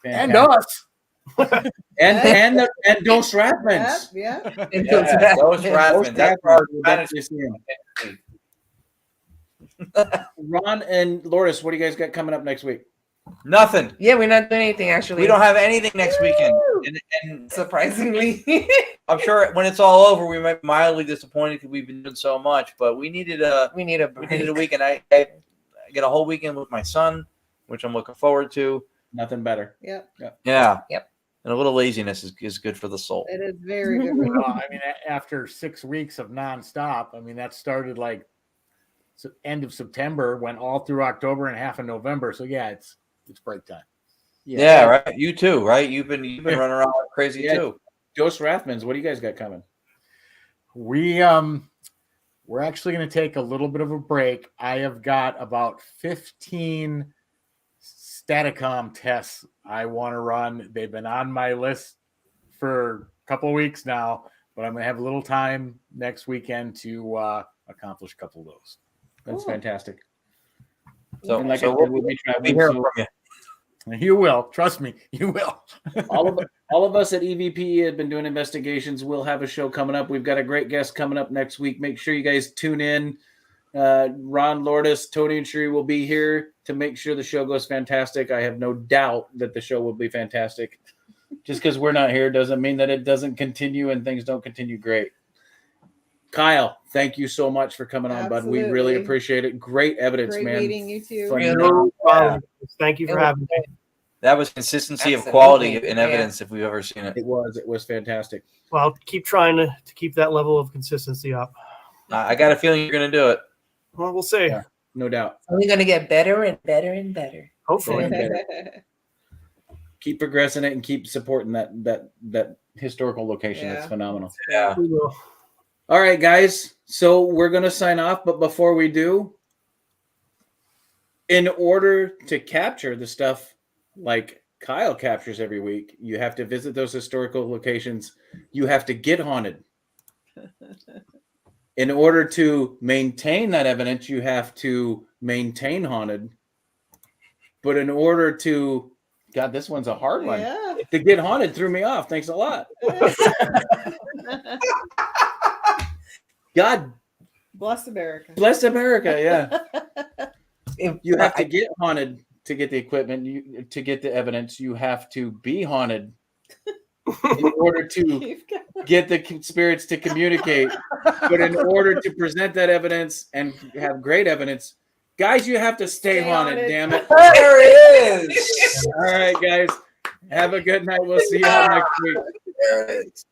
And us. and Dos Rathmans. Yeah. Those Rathmans. That's our Ron and Lourdes, what do you guys got coming up next week? Nothing. Yeah, we're not doing anything actually. We don't have anything next weekend. And surprisingly. I'm sure when it's all over, we might be mildly disappointed because we've been doing so much. But we needed a weekend. I get a whole weekend with my son, which I'm looking forward to. Nothing better. Yep. Yeah. Yep. And a little laziness is good for the soul. It is very good. I mean, after 6 weeks of nonstop, I mean, that started like end of September, went all through October and half of November. So yeah, it's break time. Yeah, right. You too, right? You've been running around like crazy too. Dos Rathmans, what do you guys got coming? We're actually going to take a little bit of a break. I have got about 15 Staticom tests I want to run. They've been on my list for a couple of weeks now, but I'm going to have a little time next weekend to accomplish a couple of those. That's fantastic. So, and like so I said, we'll be traveling. hearing from you. You will. Trust me. You will. all of us at EVP have been doing investigations. We'll have a show coming up. We've got a great guest coming up next week. Make sure you guys tune in. Ron, Lourdes, Tony, and Sheree will be here to make sure the show goes fantastic. I have no doubt that the show will be fantastic. Just because we're not here doesn't mean that it doesn't continue and things don't continue great. Kyle, thank you so much for coming on, bud. We really appreciate it. Great evidence, Great man. meeting you too. Thank you for having me. That was consistency of quality in evidence if we've ever seen it. It was fantastic. Well, I'll keep trying to keep that level of consistency up. I got a feeling you're going to do it. Well, we'll see. Yeah, no doubt. Only going to get better and better and better. Hopefully. Keep progressing it and keep supporting that historical location. It's phenomenal. Yeah. We will. All right, guys. So we're going to sign off. But before we do, in order to capture the stuff like Kyle captures every week, you have to visit those historical locations. You have to get haunted. In order to maintain that evidence, you have to maintain haunted. But in order to, God, this one's a hard one. Yeah. To get haunted threw me off. Thanks a lot. God bless America. Bless America, yeah. You have to get haunted to get the equipment, to get the evidence. You have to be haunted in order to get the spirits to communicate. But in order to present that evidence and have great evidence, guys, you have to stay haunted, damn it. There it is. All right, guys. Have a good night. We'll see you all next week. There it is.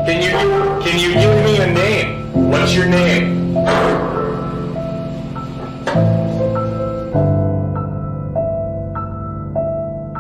Can you give me a name? What's your name?